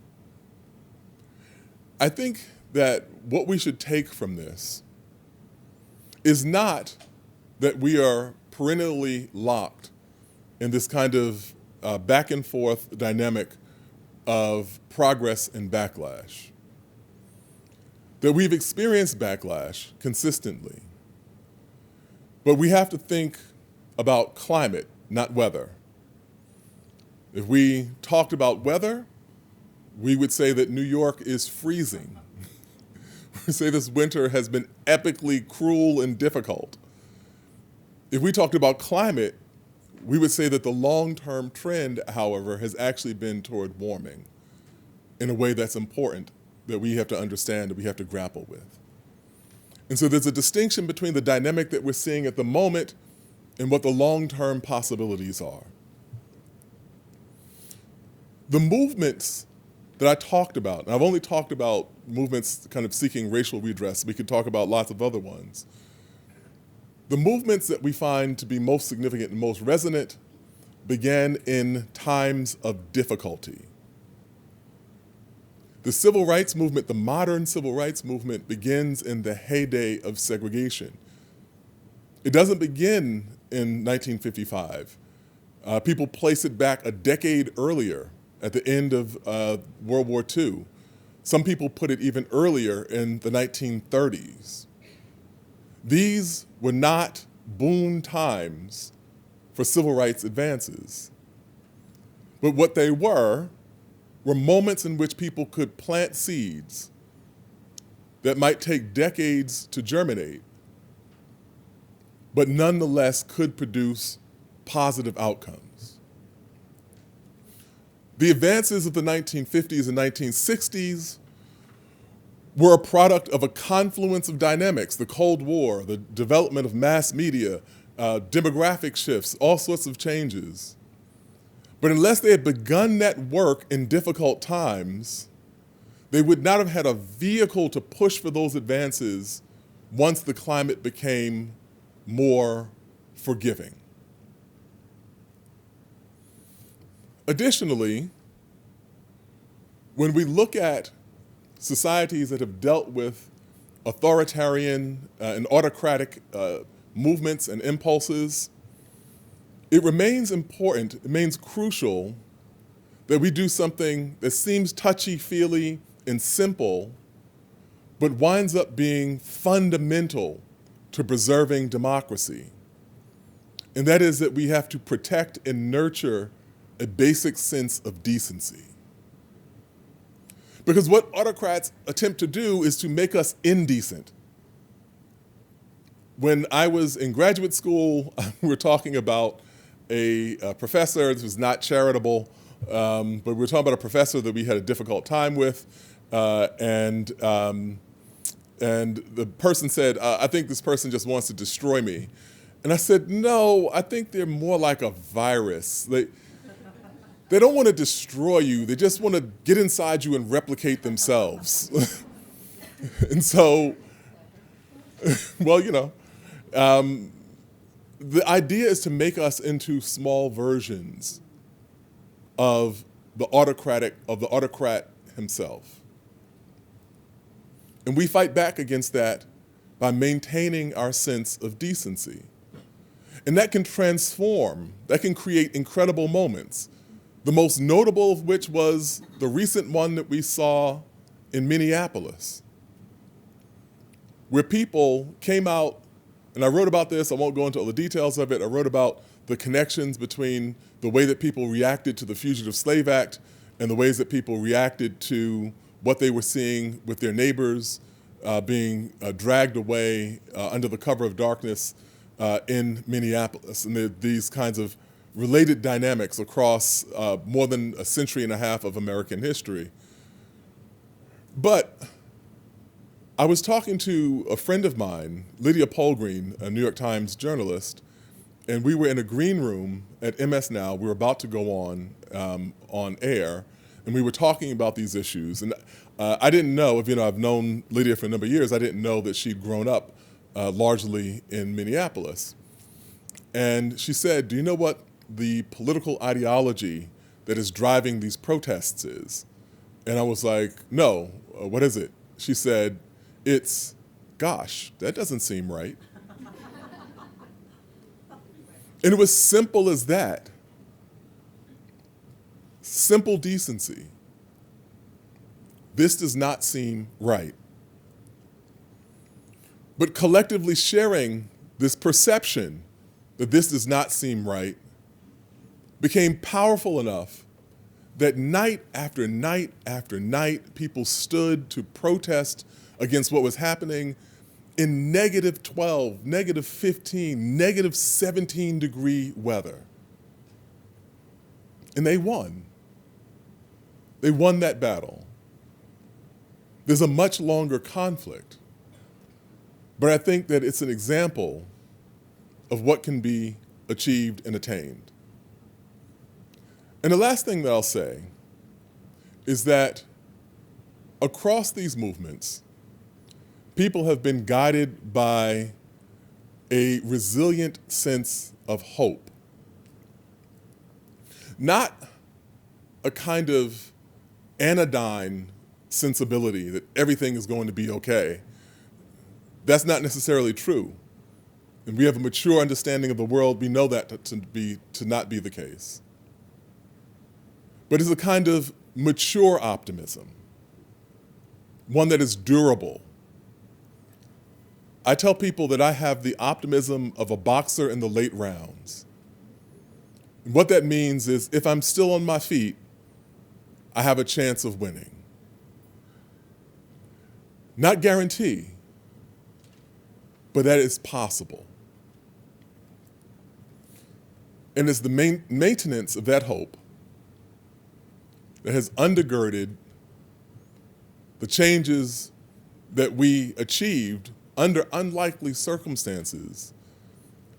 I think that what we should take from this is not that we are perennially locked in this kind of back and forth dynamic of progress and backlash. That we've experienced backlash consistently, but we have to think about climate, not weather. If we talked about weather, we would say that New York is freezing. We say this winter has been epically cruel and difficult. If we talked about climate, we would say that the long-term trend, however, has actually been toward warming in a way that's important, that we have to understand, that we have to grapple with. And so there's a distinction between the dynamic that we're seeing at the moment and what the long-term possibilities are. The movements that I talked about, and I've only talked about movements kind of seeking racial redress, we could talk about lots of other ones. The movements that we find to be most significant and most resonant began in times of difficulty. The civil rights movement, the modern civil rights movement, begins in the heyday of segregation. It doesn't begin in 1955. People place it back a decade earlier, at the end of World War II. Some people put it even earlier in the 1930s. These were not boon times for civil rights advances. But what they were moments in which people could plant seeds that might take decades to germinate, but nonetheless could produce positive outcomes. The advances of the 1950s and 1960s were a product of a confluence of dynamics, the Cold War, the development of mass media, demographic shifts, all sorts of changes. But unless they had begun that work in difficult times, they would not have had a vehicle to push for those advances once the climate became more forgiving. Additionally, when we look at societies that have dealt with authoritarian and autocratic movements and impulses, it remains important, it remains crucial that we do something that seems touchy-feely and simple, but winds up being fundamental to preserving democracy. And that is that we have to protect and nurture a basic sense of decency. Because what autocrats attempt to do is to make us indecent. When I was in graduate school, we were talking about a professor. This was not charitable, but we were talking about a professor that we had a difficult time with, and the person said, I think this person just wants to destroy me. And I said, no, I think they're more like a virus. They don't want to destroy you. They just want to get inside you and replicate themselves. And so, well, you know, the idea is to make us into small versions of the autocrat himself. And we fight back against that by maintaining our sense of decency. And that can transform, that can create incredible moments. The most notable of which was the recent one that we saw in Minneapolis, where people came out, and I wrote about this, I won't go into all the details of it, I wrote about the connections between the way that people reacted to the Fugitive Slave Act and the ways that people reacted to what they were seeing with their neighbors being dragged away under the cover of darkness in Minneapolis. And there are these kinds of related dynamics across more than a century and a half of American history. But I was talking to a friend of mine, Lydia Polgreen, a New York Times journalist, and we were in a green room at MS Now. We were about to go on air, and we were talking about these issues. And I didn't know, I've known Lydia for a number of years, I didn't know that she'd grown up largely in Minneapolis. And she said, do you know what the political ideology that is driving these protests is? And I was like, no, what is it? She said, it's, gosh, that doesn't seem right. And it was simple as that. Simple decency. This does not seem right. But collectively sharing this perception that this does not seem right became powerful enough that night after night after night, people stood to protest against what was happening in -12, -15, -17-degree weather. And they won. They won that battle. There's a much longer conflict, but I think that it's an example of what can be achieved and attained. And the last thing that I'll say is that across these movements, people have been guided by a resilient sense of hope. Not a kind of anodyne sensibility that everything is going to be okay. That's not necessarily true. And we have a mature understanding of the world. We know that to not be the case. But it's a kind of mature optimism, one that is durable. I tell people that I have the optimism of a boxer in the late rounds. And what that means is if I'm still on my feet, I have a chance of winning. Not guarantee, but that is possible. And it's the maintenance of that hope that has undergirded the changes that we achieved under unlikely circumstances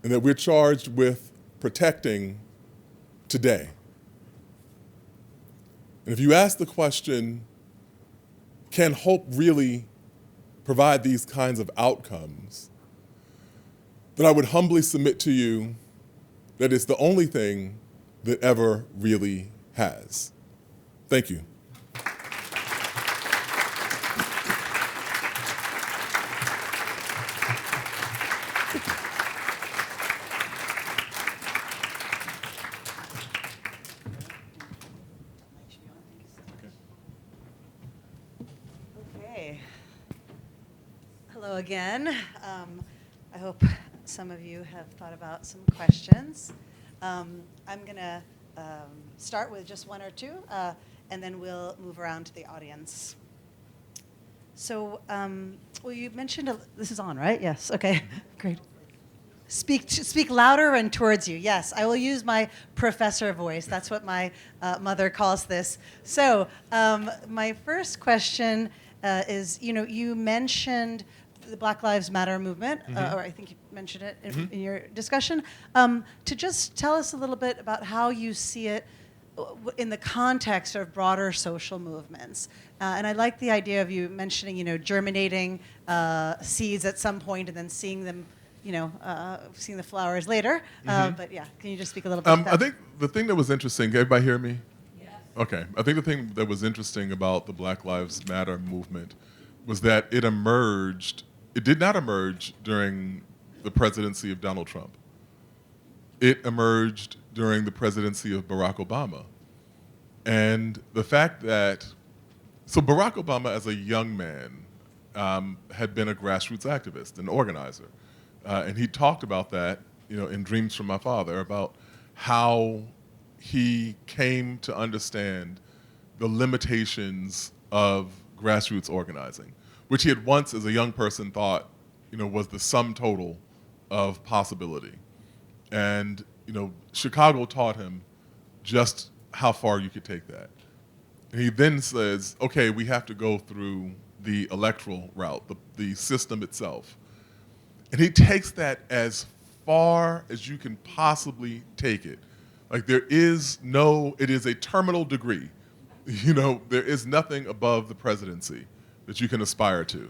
and that we're charged with protecting today. And if you ask the question, can hope really provide these kinds of outcomes, then I would humbly submit to you that it's the only thing that ever really has. Thank you. Okay. Hello again. I hope some of you have thought about some questions. I'm going to start with just one or two, and then we'll move around to the audience. So, well, you mentioned, this is on, right? Yes, okay, great. Speak louder and towards you. Yes, I will use my professor voice. That's what my mother calls this. So, my first question is, you mentioned the Black Lives Matter movement, or I think you mentioned it in your discussion. To just tell us a little bit about how you see it in the context of broader social movements. And I like the idea of you mentioning, germinating seeds at some point and then seeing them, seeing the flowers later. But yeah, can you just speak a little bit about that? I think the thing that was interesting, can everybody hear me? Yes. Okay. I think the thing that was interesting about the Black Lives Matter movement was that it did not emerge during the presidency of Donald Trump. It emerged during the presidency of Barack Obama. And the fact that, so Barack Obama as a young man had been a grassroots activist, an organizer. And he talked about that, in Dreams from My Father, about how he came to understand the limitations of grassroots organizing, which he had once as a young person thought, was the sum total of possibility. And, Chicago taught him just how far you could take that. And he then says, okay, we have to go through the electoral route, the system itself. And he takes that as far as you can possibly take it. Like it is a terminal degree. You know, there is nothing above the presidency that you can aspire to.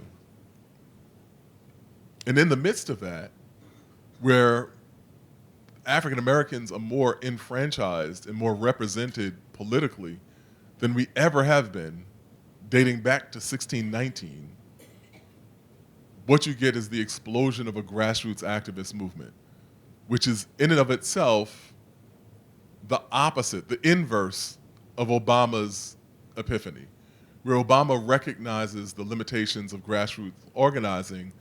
And in the midst of that, where African Americans are more enfranchised and more represented politically than we ever have been, dating back to 1619, what you get is the explosion of a grassroots activist movement, which is in and of itself the opposite, the inverse of Obama's epiphany, where Obama recognizes the limitations of grassroots organizing.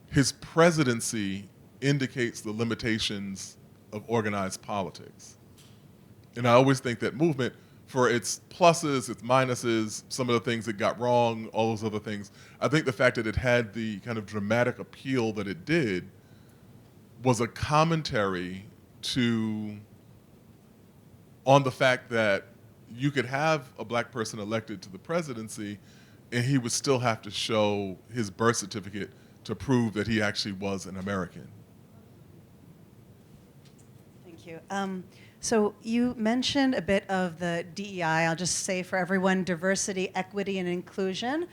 His presidency indicates the limitations of organized politics. And I always think that movement, for its pluses, its minuses, some of the things it got wrong, all those other things, I think the fact that it had the kind of dramatic appeal that it did was a commentary on the fact that you could have a black person elected to the presidency and he would still have to show his birth certificate to prove that he actually was an American. Thank you. So you mentioned a bit of the DEI. I'll just say for everyone, diversity, equity, and inclusion,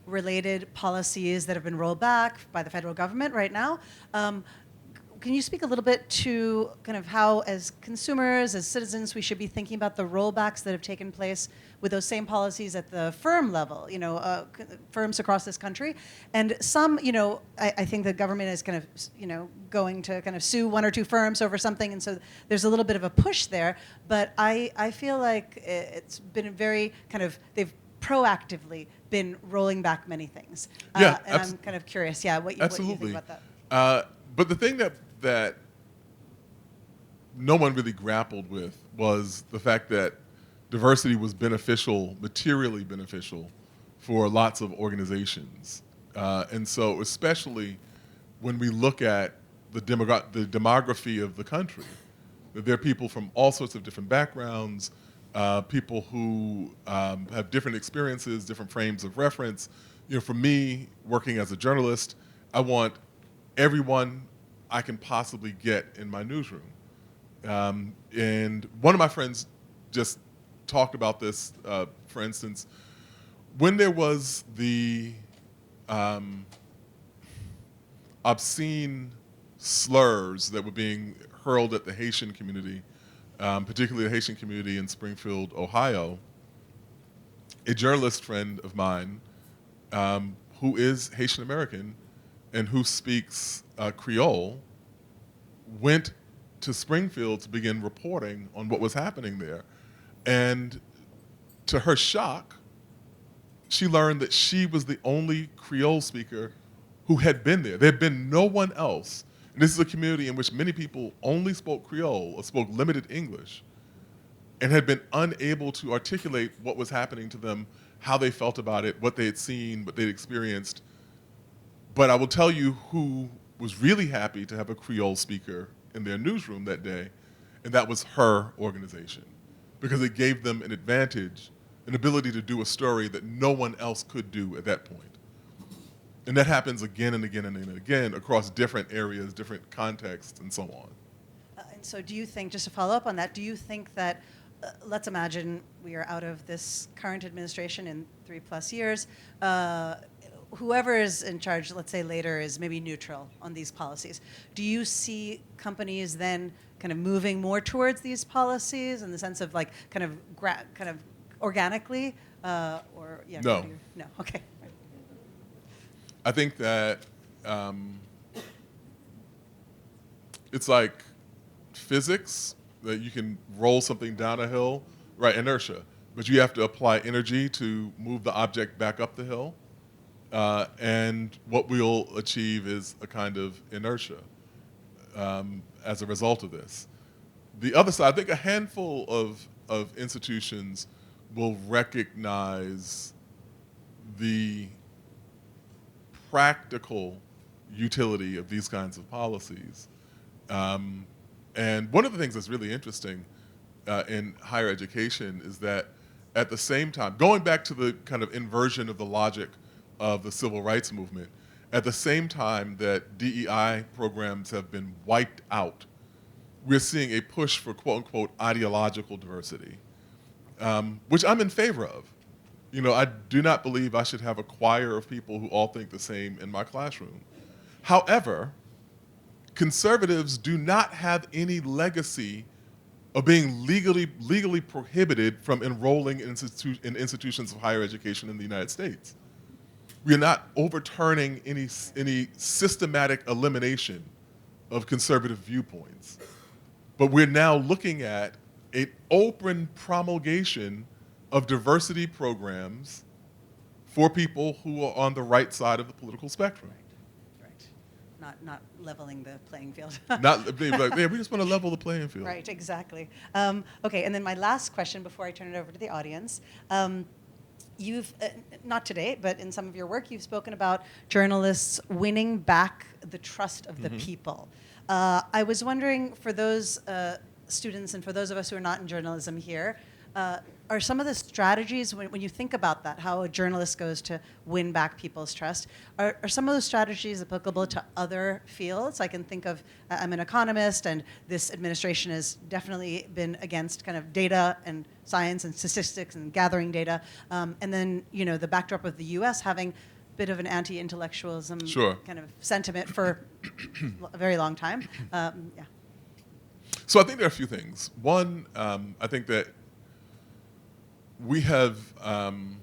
related policies that have been rolled back by the federal government right now. Can you speak a little bit to kind of how, as consumers, as citizens, we should be thinking about the rollbacks that have taken place with those same policies at the firm level, firms across this country? And some, I think the government is kind of, going to kind of sue one or two firms over something, and so there's a little bit of a push there. But I feel like it's been very kind of, they've proactively been rolling back many things. Yeah, and I'm kind of curious, what you think about that. But the thing that no one really grappled with was the fact that diversity was materially beneficial for lots of organizations. And so especially when we look at the demography of the country, that there are people from all sorts of different backgrounds, people who have different experiences, different frames of reference. For me, working as a journalist, I want everyone I can possibly get in my newsroom. And one of my friends just talked about this, for instance, when there was the obscene slurs that were being hurled at the Haitian community, particularly the Haitian community in Springfield, Ohio, a journalist friend of mine who is Haitian American and who speaks Creole went to Springfield to begin reporting on what was happening there. And to her shock, she learned that she was the only Creole speaker who had been there. There had been no one else. And this is a community in which many people only spoke Creole or spoke limited English and had been unable to articulate what was happening to them, how they felt about it, what they had seen, what they'd experienced. But I will tell you who was really happy to have a Creole speaker in their newsroom that day, and that was her organization, because it gave them an advantage, an ability to do a story that no one else could do at that point. And that happens again and again and again across different areas, different contexts, and so on. And so do you think, just to follow up on that, do you think that, let's imagine we are out of this current administration in 3+ years, whoever is in charge, let's say later, is maybe neutral on these policies. Do you see companies then kind of moving more towards these policies in the sense of like kind of organically, or yeah? No. No. Okay. I think that it's like physics, that you can roll something down a hill, right, inertia, but you have to apply energy to move the object back up the hill. And what we'll achieve is a kind of inertia as a result of this. The other side, I think a handful of institutions will recognize the practical utility of these kinds of policies. And one of the things that's really interesting in higher education is that at the same time, going back to the kind of inversion of the logic of the civil rights movement, at the same time that DEI programs have been wiped out, we're seeing a push for quote-unquote ideological diversity, which I'm in favor of. You know, I do not believe I should have a choir of people who all think the same in my classroom. However, conservatives do not have any legacy of being legally prohibited from enrolling in institutions of higher education in the United States. We are not overturning any systematic elimination of conservative viewpoints. But we're now looking at an open promulgation of diversity programs for people who are on the right side of the political spectrum. Not leveling the playing field. Not being like, yeah, we just want to level the playing field. Right, exactly. Okay, and then my last question before I turn it over to the audience. You've, not today, but in some of your work, you've spoken about journalists winning back the trust of the people. I was wondering, for those students and for those of us who are not in journalism here, are some of the strategies, when you think about that, how a journalist goes to win back people's trust, are some of those strategies applicable to other fields? I can think of, I'm an economist, and this administration has definitely been against kind of data and science and statistics and gathering data. And then, you know, the backdrop of the US having a bit of an anti-intellectualism kind of sentiment for a very long time. Yeah. So I think there are a few things. One, I think that we have kind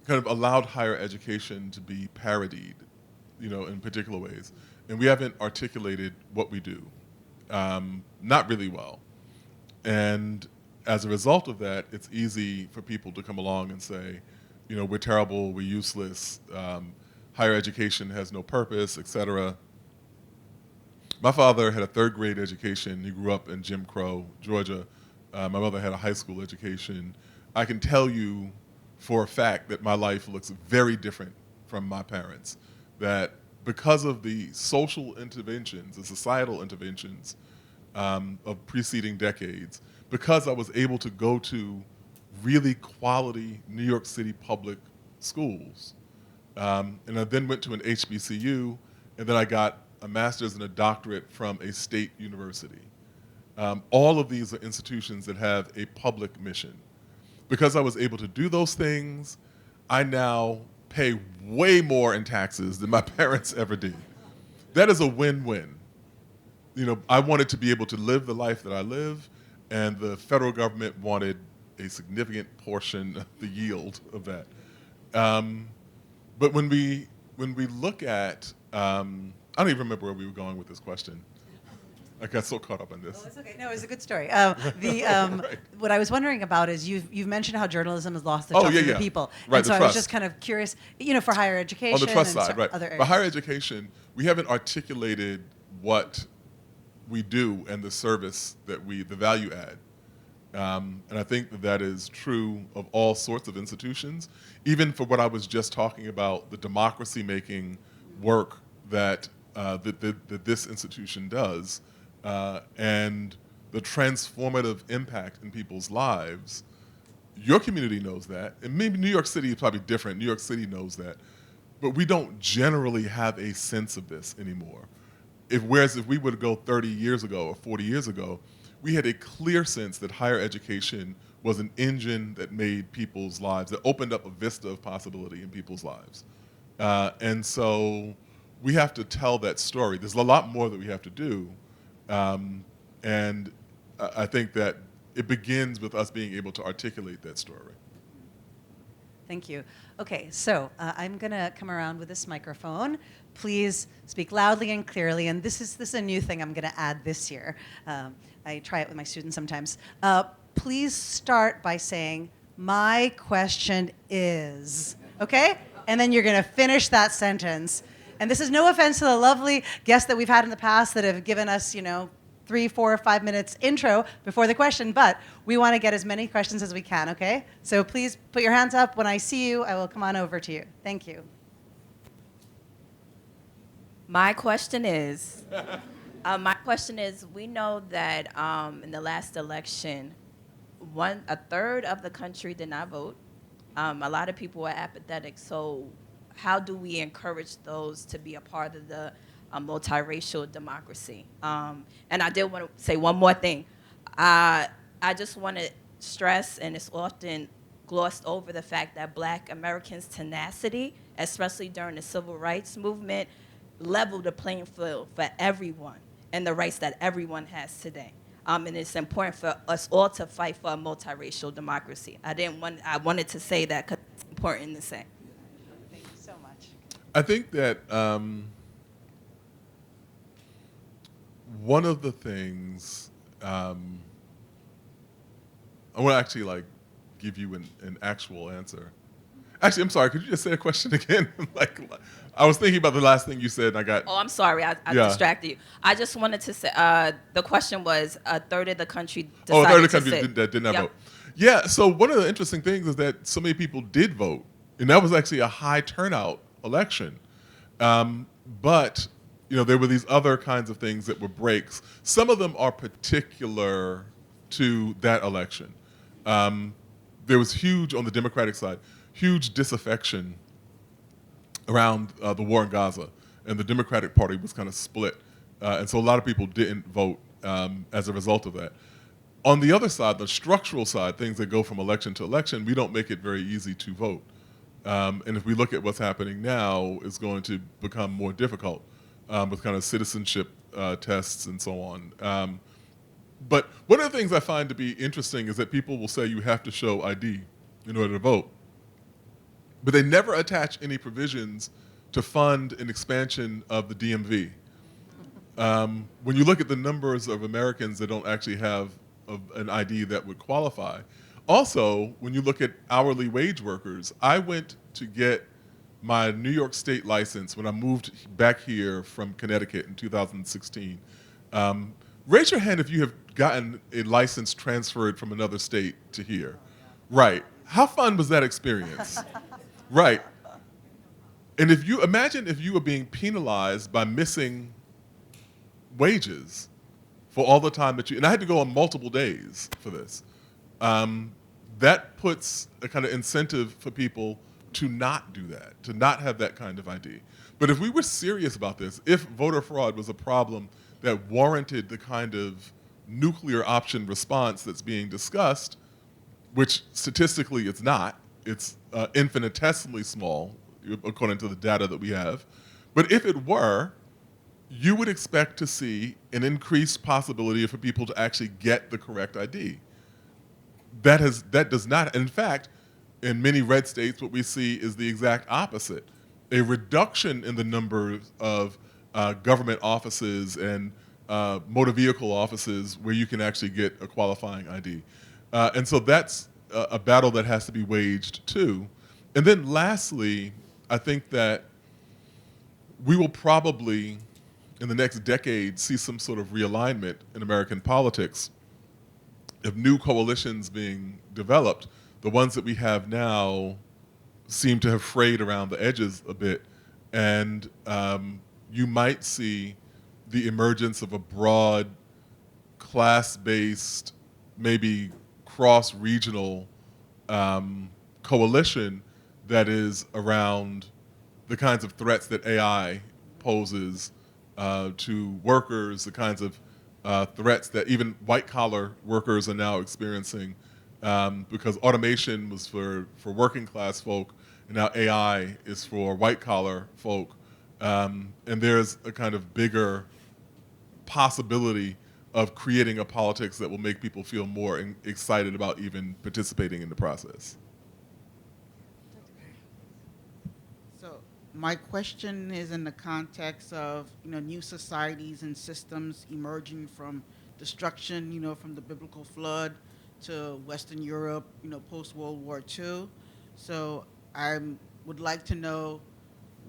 of allowed higher education to be parodied, you know, in particular ways. And we haven't articulated what we do, not really well. And as a result of that, it's easy for people to come along and say, you know, we're terrible, we're useless, higher education has no purpose, et cetera. My father had a third grade education. He grew up in Jim Crow, Georgia. My mother had a high school education. I can tell you for a fact that my life looks very different from my parents, that because of the social interventions, the societal interventions of preceding decades, because I was able to go to really quality New York City public schools, and I then went to an HBCU, and then I got a master's and a doctorate from a state university. All of these are institutions that have a public mission. Because I was able to do those things, I now pay way more in taxes than my parents ever did. That is a win-win. You know, I wanted to be able to live the life that I live, and the federal government wanted a significant portion of the yield of that. But when we look at, I don't even remember where we were going with this question. I got so caught up on this. Oh, it's okay. No, it was a good story. What I was wondering about is you've mentioned how journalism has lost the trust of the people. Right, and so the I trust. was just kind of curious, you know, for higher education. On the trust and side, right. Other areas. For higher education, we haven't articulated what we do and the service that the value add. And I think that is true of all sorts of institutions, even for what I was just talking about, the democracy-making work that this institution does. And the transformative impact in people's lives. Your community knows that, and maybe New York City is probably different. New York City knows that, but we don't generally have a sense of this anymore. Whereas if we would go 30 years ago or 40 years ago, we had a clear sense that higher education was an engine that made people's lives, that opened up a vista of possibility in people's lives. And so we have to tell that story. There's a lot more that we have to do. And I think that it begins with us being able to articulate that story. Thank you. Okay, so I'm going to come around with this microphone. Please speak loudly and clearly. And this is a new thing I'm going to add this year. I try it with my students sometimes. Please start by saying, "My question is," okay? And then you're going to finish that sentence. And this is no offense to the lovely guests that we've had in the past that have given us, 3, 4, 5 minutes intro before the question, but we want to get as many questions as we can, okay? So please put your hands up. When I see you, I will come on over to you. Thank you. My question is, we know that in the last election, a third of the country did not vote. A lot of people were apathetic. So how do we encourage those to be a part of the multiracial democracy? And I did want to say one more thing. I just want to stress, and it's often glossed over, the fact that Black Americans' tenacity, especially during the civil rights movement, leveled the playing field for everyone and the rights that everyone has today. And it's important for us all to fight for a multiracial democracy. I wanted to say that because it's important to say. Thank you so much. I think that one of the things I want to actually give you an actual answer. Actually, I'm sorry. Could you just say the question again? I was thinking about the last thing you said, and I got. Oh, I'm sorry. I distracted you. I just wanted to say the question was a third of the country decided a third of the to country sit. that did not Yep. vote. Yeah. So one of the interesting things is that so many people did vote, and that was actually a high turnout election. But there were these other kinds of things that were breaks. Some of them are particular to that election. There was huge, on the Democratic side, huge disaffection around the war in Gaza, and the Democratic Party was kind of split. And so a lot of people didn't vote as a result of that. On the other side, the structural side, things that go from election to election, we don't make it very easy to vote. And if we look at what's happening now, it's going to become more difficult with kind of citizenship tests and so on. But one of the things I find to be interesting is that people will say you have to show ID in order to vote. But they never attach any provisions to fund an expansion of the DMV. When you look at the numbers of Americans that don't actually have an ID that would qualify. Also, when you look at hourly wage workers, I went to get my New York State license when I moved back here from Connecticut in 2016. Raise your hand if you have gotten a license transferred from another state to here. Right. How fun was that experience? Right. And if you imagine if you were being penalized by missing wages for all the time that and I had to go on multiple days for this. That puts a kind of incentive for people to not do that, to not have that kind of ID. But if we were serious about this, if voter fraud was a problem that warranted the kind of nuclear option response that's being discussed, which statistically it's not, it's infinitesimally small, according to the data that we have. But if it were, you would expect to see an increased possibility for people to actually get the correct ID. That does not, in fact, in many red states, what we see is the exact opposite. A reduction in the number of government offices and motor vehicle offices where you can actually get a qualifying ID. And so that's a battle that has to be waged too. And then lastly, I think that we will probably, in the next decade, see some sort of realignment in American politics of new coalitions being developed. The ones that we have now seem to have frayed around the edges a bit, and you might see the emergence of a broad, class-based, maybe cross-regional coalition that is around the kinds of threats that AI poses to workers, the kinds of threats that even white-collar workers are now experiencing, because automation was for working-class folk, and now AI is for white-collar folk. And there's a kind of bigger possibility of creating a politics that will make people feel more excited about even participating in the process. So my question is in the context of new societies and systems emerging from destruction, from the biblical flood to Western Europe, post World War II. So I would like to know,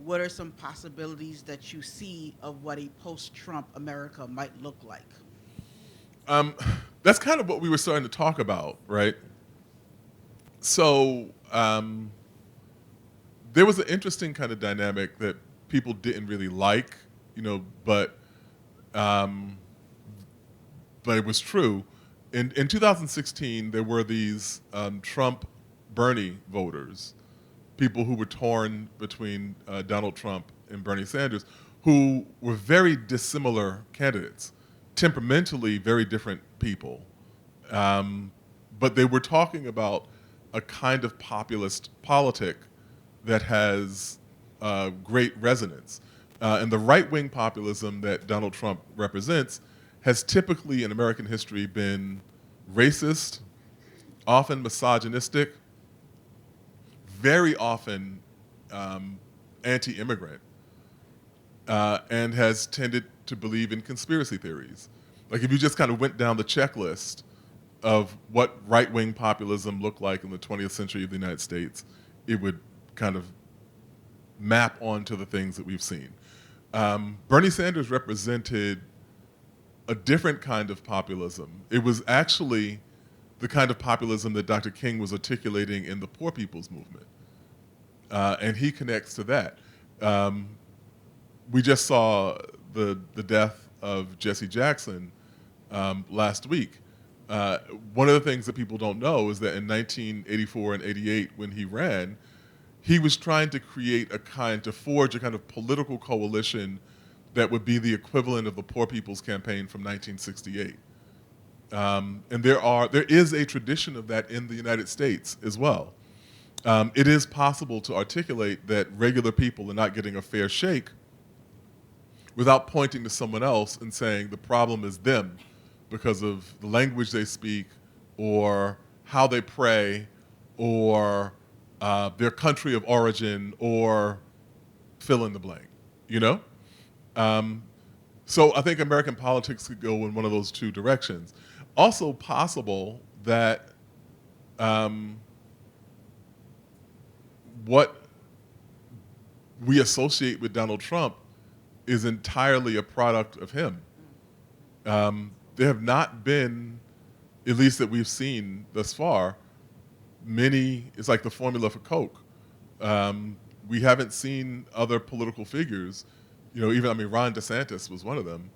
what are some possibilities that you see of what a post-Trump America might look like? That's kind of what we were starting to talk about, right? So there was an interesting kind of dynamic that people didn't really like, but it was true, in 2016, there were these Trump-Bernie voters, people who were torn between Donald Trump and Bernie Sanders, who were very dissimilar candidates, temperamentally very different people. But they were talking about a kind of populist politic that has great resonance. And the right-wing populism that Donald Trump represents has typically in American history been racist, often misogynistic, very often anti-immigrant, and has tended to believe in conspiracy theories. Like if you just kind of went down the checklist of what right-wing populism looked like in the 20th century of the United States, it would kind of map onto the things that we've seen. Bernie Sanders represented a different kind of populism. It was actually the kind of populism that Dr. King was articulating in the Poor People's Movement. And he connects to that. We just saw the death of Jesse Jackson last week. One of the things that people don't know is that in 1984 and 88, when he ran, he was trying to forge a kind of political coalition that would be the equivalent of the Poor People's Campaign from 1968. And there is a tradition of that in the United States as well. It is possible to articulate that regular people are not getting a fair shake without pointing to someone else and saying the problem is them because of the language they speak or how they pray or their country of origin or fill in the blank, you know? So I think American politics could go in one of those two directions. Also possible that what we associate with Donald Trump is entirely a product of him. There have not been, at least that we've seen thus far, it's like the formula for Coke. We haven't seen other political figures, Ron DeSantis was one of them.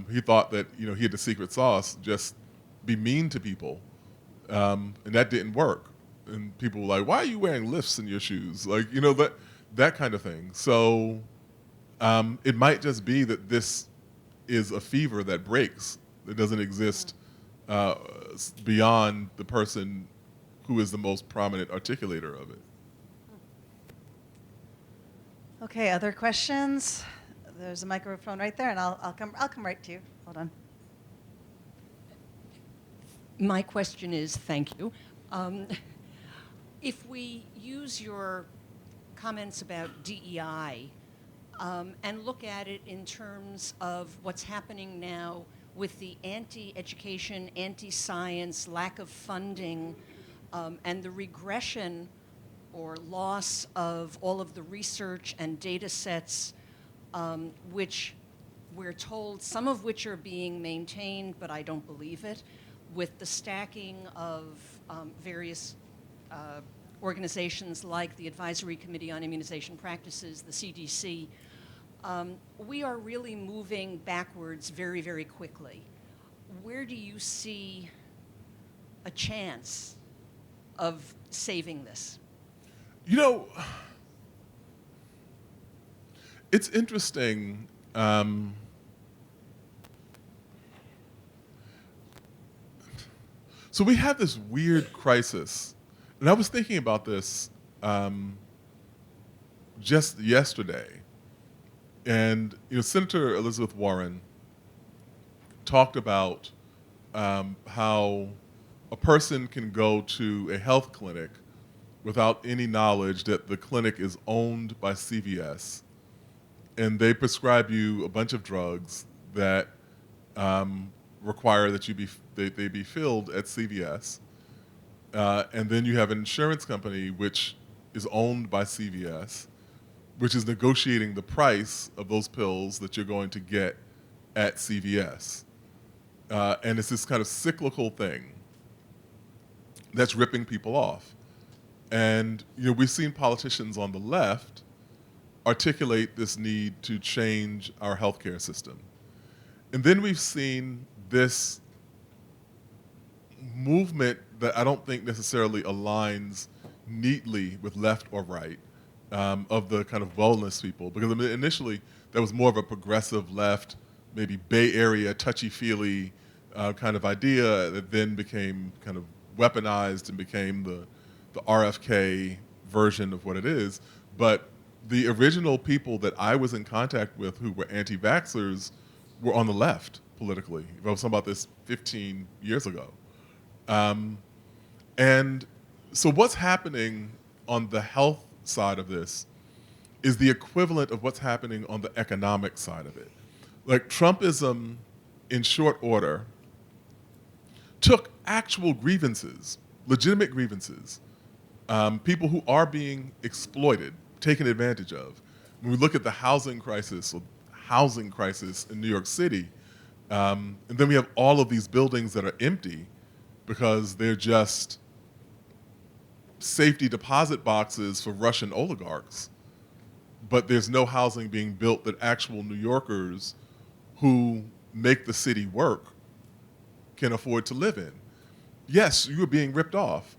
He thought that, he had the secret sauce, just be mean to people. And that didn't work. And people were like, why are you wearing lifts in your shoes? Like, that kind of thing. So it might just be that this is a fever that breaks. It doesn't exist beyond the person who is the most prominent articulator of it. Okay, other questions? There's a microphone right there, and I'll come right to you. Hold on. My question is, thank you. If we use your comments about DEI and look at it in terms of what's happening now with the anti-education, anti-science, lack of funding, and the regression or loss of all of the research and data sets, which we're told, some of which are being maintained, but I don't believe it, with the stacking of various organizations like the Advisory Committee on Immunization Practices, the CDC, we are really moving backwards very, very quickly. Where do you see a chance of saving this? It's interesting. So we have this weird crisis, and I was thinking about this just yesterday. And Senator Elizabeth Warren talked about how a person can go to a health clinic without any knowledge that the clinic is owned by CVS, and they prescribe you a bunch of drugs that require that they be filled at CVS, and then you have an insurance company which is owned by CVS, which is negotiating the price of those pills that you're going to get at CVS, and it's this kind of cyclical thing that's ripping people off. And we've seen politicians on the left articulate this need to change our healthcare system. And then we've seen this movement that I don't think necessarily aligns neatly with left or right of the kind of wellness people. Because I mean, initially, there was more of a progressive left, maybe Bay Area, touchy-feely kind of idea that then became kind of weaponized and became the RFK version of what it is. But the original people that I was in contact with who were anti-vaxxers were on the left politically. I was talking about this 15 years ago. And so what's happening on the health side of this is the equivalent of what's happening on the economic side of it. Like Trumpism, in short order, took actual grievances, legitimate grievances, people who are being exploited, taken advantage of. When we look at the housing crisis in New York City, and then we have all of these buildings that are empty because they're just safety deposit boxes for Russian oligarchs. But there's no housing being built that actual New Yorkers who make the city work can afford to live in. Yes, you are being ripped off.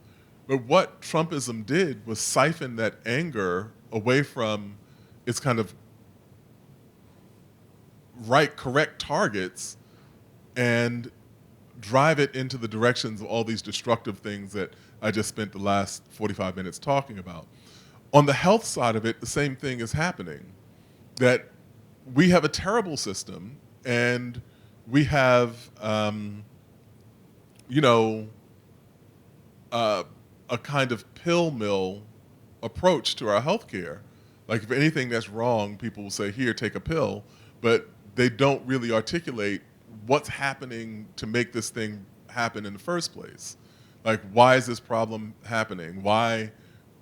But what Trumpism did was siphon that anger away from its kind of correct targets and drive it into the directions of all these destructive things that I just spent the last 45 minutes talking about. On the health side of it, the same thing is happening. That we have a terrible system, and we have, a kind of pill mill approach to our healthcare. Like if anything that's wrong, people will say, here, take a pill, but they don't really articulate what's happening to make this thing happen in the first place. Like, why is this problem happening? Why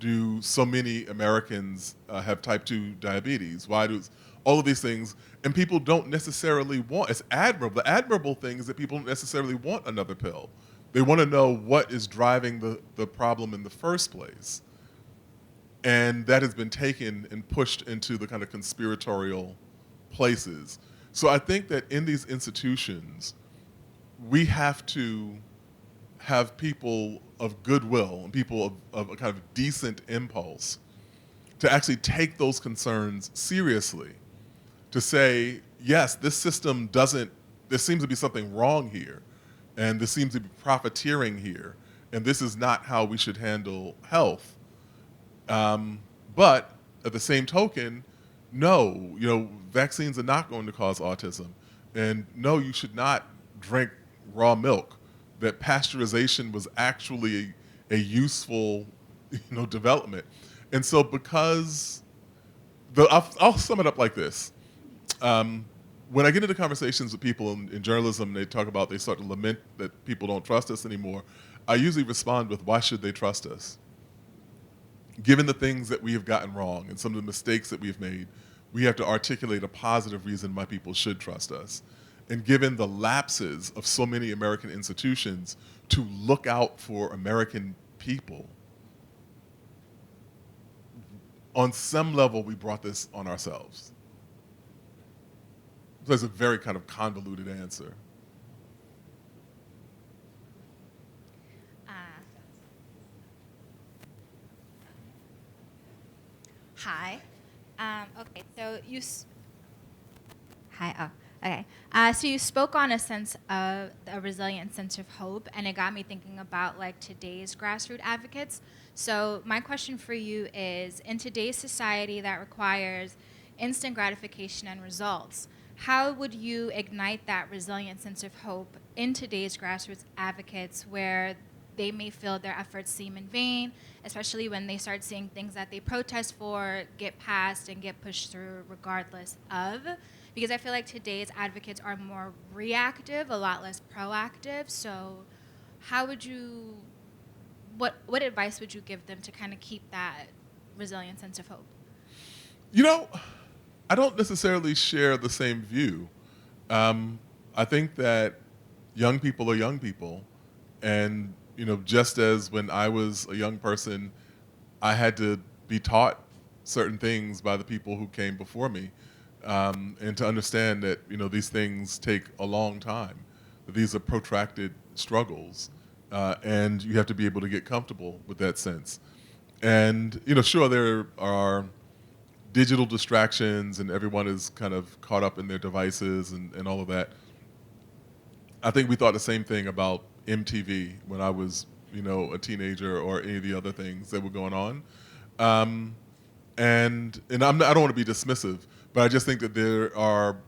do so many Americans have type 2 diabetes? Why do all of these things? And people don't necessarily want, it's admirable. The admirable thing is that people don't necessarily want another pill. They want to know what is driving the problem in the first place. And that has been taken and pushed into the kind of conspiratorial places. So I think that in these institutions, we have to have people of goodwill and people of a kind of decent impulse to actually take those concerns seriously, to say, yes, this system doesn't, there seems to be something wrong here, and there seems to be profiteering here, and this is not how we should handle health. But at the same token, no, vaccines are not going to cause autism. And no, you should not drink raw milk. That pasteurization was actually a useful, development. And so because, I'll sum it up like this. When I get into conversations with people in journalism, they start to lament that people don't trust us anymore, I usually respond with, why should they trust us? Given the things that we have gotten wrong and some of the mistakes that we've made, we have to articulate a positive reason why people should trust us. And given the lapses of so many American institutions to look out for American people, on some level, we brought this on ourselves. So that's a very kind of convoluted answer. Hi. Okay, so hi. Oh, okay. So you spoke on a sense of a resilient sense of hope, and it got me thinking about like today's grassroots advocates. So my question for you is: in today's society that requires instant gratification and results, how would you ignite that resilient sense of hope in today's grassroots advocates, where they may feel their efforts seem in vain, especially when they start seeing things that they protest for get passed and get pushed through regardless of? Because I feel like today's advocates are more reactive, a lot less proactive. So how would you, what advice would you give them to kind of keep that resilient sense of hope? I don't necessarily share the same view. I think that young people are young people, and just as when I was a young person, I had to be taught certain things by the people who came before me, and to understand that these things take a long time. These are protracted struggles, and you have to be able to get comfortable with that sense. And sure, there are digital distractions, and everyone is kind of caught up in their devices and all of that. I think we thought the same thing about MTV when I was, a teenager, or any of the other things that were going on. And I don't want to be dismissive, but I just think that there are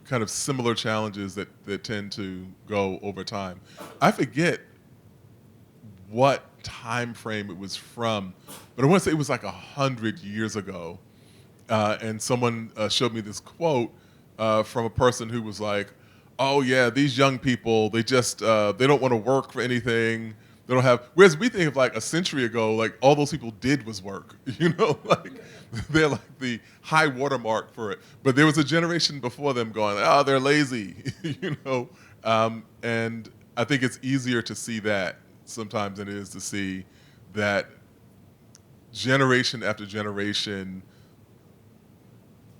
kind of similar challenges that tend to go over time. I forget what time frame it was from, but I want to say it was like 100 years ago. And someone showed me this quote from a person who was like, "Oh yeah, these young people, they just they don't want to work for anything. They don't have." Whereas we think of like a century ago, like all those people did was work. Like they're like the high watermark for it. But there was a generation before them going, "Oh, they're lazy," And I think it's easier to see that sometimes than it is to see that generation after generation,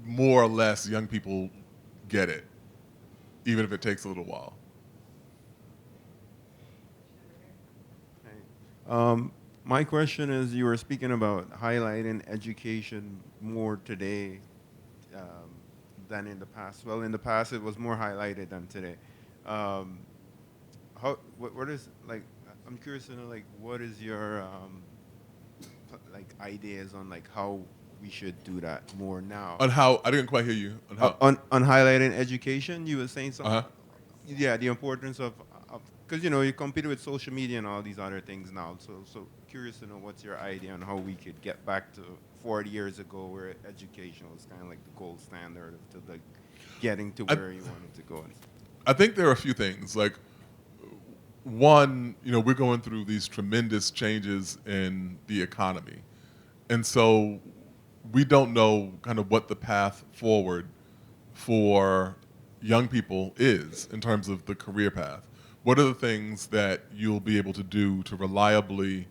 more or less, young people get it, even if it takes a little while. My question is, you were speaking about highlighting education more today than in the past. Well, in the past, it was more highlighted than today. What is, like, I'm curious to know, like, what is your ideas on like how we should do that more now? On how? I didn't quite hear you. On how? On highlighting education, you were saying something. Uh-huh. Yeah, the importance of because you compete with social media and all these other things now. So curious to know what's your idea on how we could get back to 40 years ago, where education was kind of like the gold standard to like getting to where you wanted to go. I think there are a few things. Like, one, we're going through these tremendous changes in the economy, and so we don't know kind of what the path forward for young people is in terms of the career path. What are the things that you'll be able to do to reliably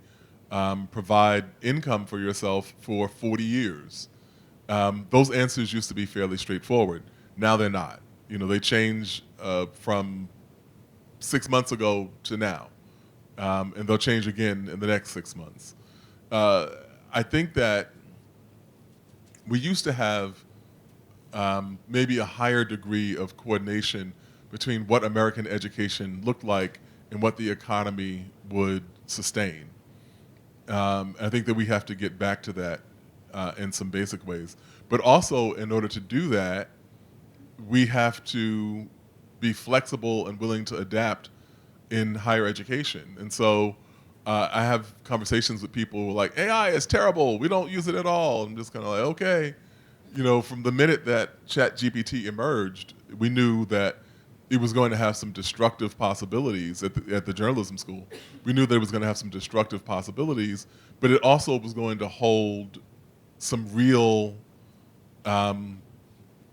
provide income for yourself for 40 years? Those answers used to be fairly straightforward. Now they're not. They change from 6 months ago to now, and they'll change again in the next 6 months. I think that we used to have maybe a higher degree of coordination between what American education looked like and what the economy would sustain. I think that we have to get back to that in some basic ways. But also, in order to do that, we have to be flexible and willing to adapt in higher education. And so I have conversations with people who are like, AI is terrible, we don't use it at all. I'm just kind of like, okay. From the minute that ChatGPT emerged, we knew that it was going to have some destructive possibilities at the journalism school. We knew that it was going to have some destructive possibilities, but it also was going to hold some real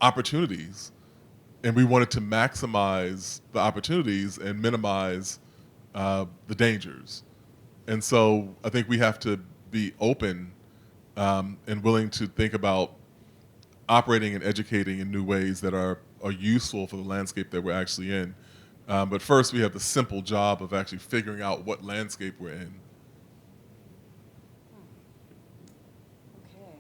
opportunities. And we wanted to maximize the opportunities and minimize the dangers. And so I think we have to be open and willing to think about operating and educating in new ways that are useful for the landscape that we're actually in. But first, we have the simple job of actually figuring out what landscape we're in. Okay,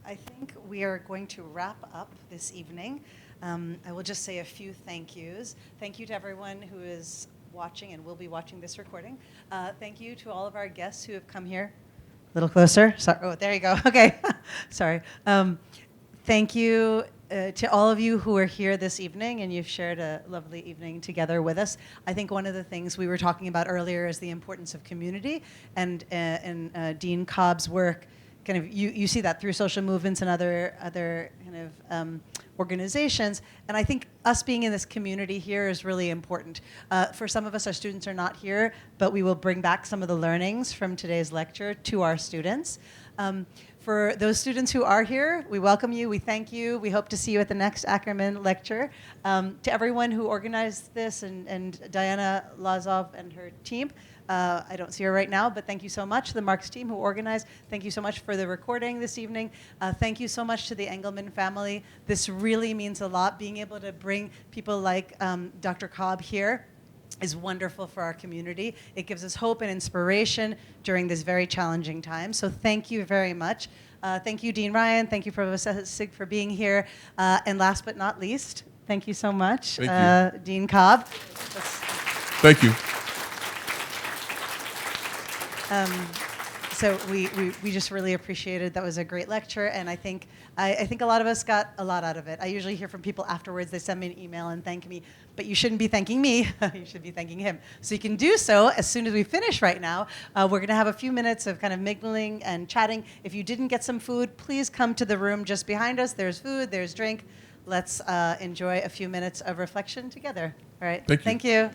I think we are going to wrap up this evening. I will just say a few thank yous. Thank you to everyone who is watching and will be watching this recording. Thank you to all of our guests who have come here. A little closer. Sorry. Oh, there you go. Okay. Sorry. Thank you to all of you who are here this evening, and you've shared a lovely evening together with us. I think one of the things we were talking about earlier is the importance of community, and Dean Cobb's work, kind of you see that through social movements and other kind of organizations. And I think us being in this community here is really important. For some of us, our students are not here, but we will bring back some of the learnings from today's lecture to our students. For those students who are here, we welcome you, we thank you, we hope to see you at the next Ackerman Lecture. To everyone who organized this, and Diana Lazov and her team, I don't see her right now, but thank you so much. The Marx team who organized, thank you so much for the recording this evening. Thank you so much to the Engelman family. This really means a lot, being able to bring people like Dr. Cobb here. is wonderful for our community. It gives us hope and inspiration during this very challenging time. So thank you very much. Thank you, Dean Ryan. Thank you, Provost Essig, for being here. And last but not least, thank you so much, Thank you. Dean Cobb. Thank you. So we just really appreciated. That was a great lecture, and I think a lot of us got a lot out of it. I usually hear from people afterwards. They send me an email and thank me, but you shouldn't be thanking me. You should be thanking him. So you can do so as soon as we finish right now. We're going to have a few minutes of kind of mingling and chatting. If you didn't get some food, please come to the room just behind us. There's food, there's drink. Let's enjoy a few minutes of reflection together. All right. Thank you. Thank you.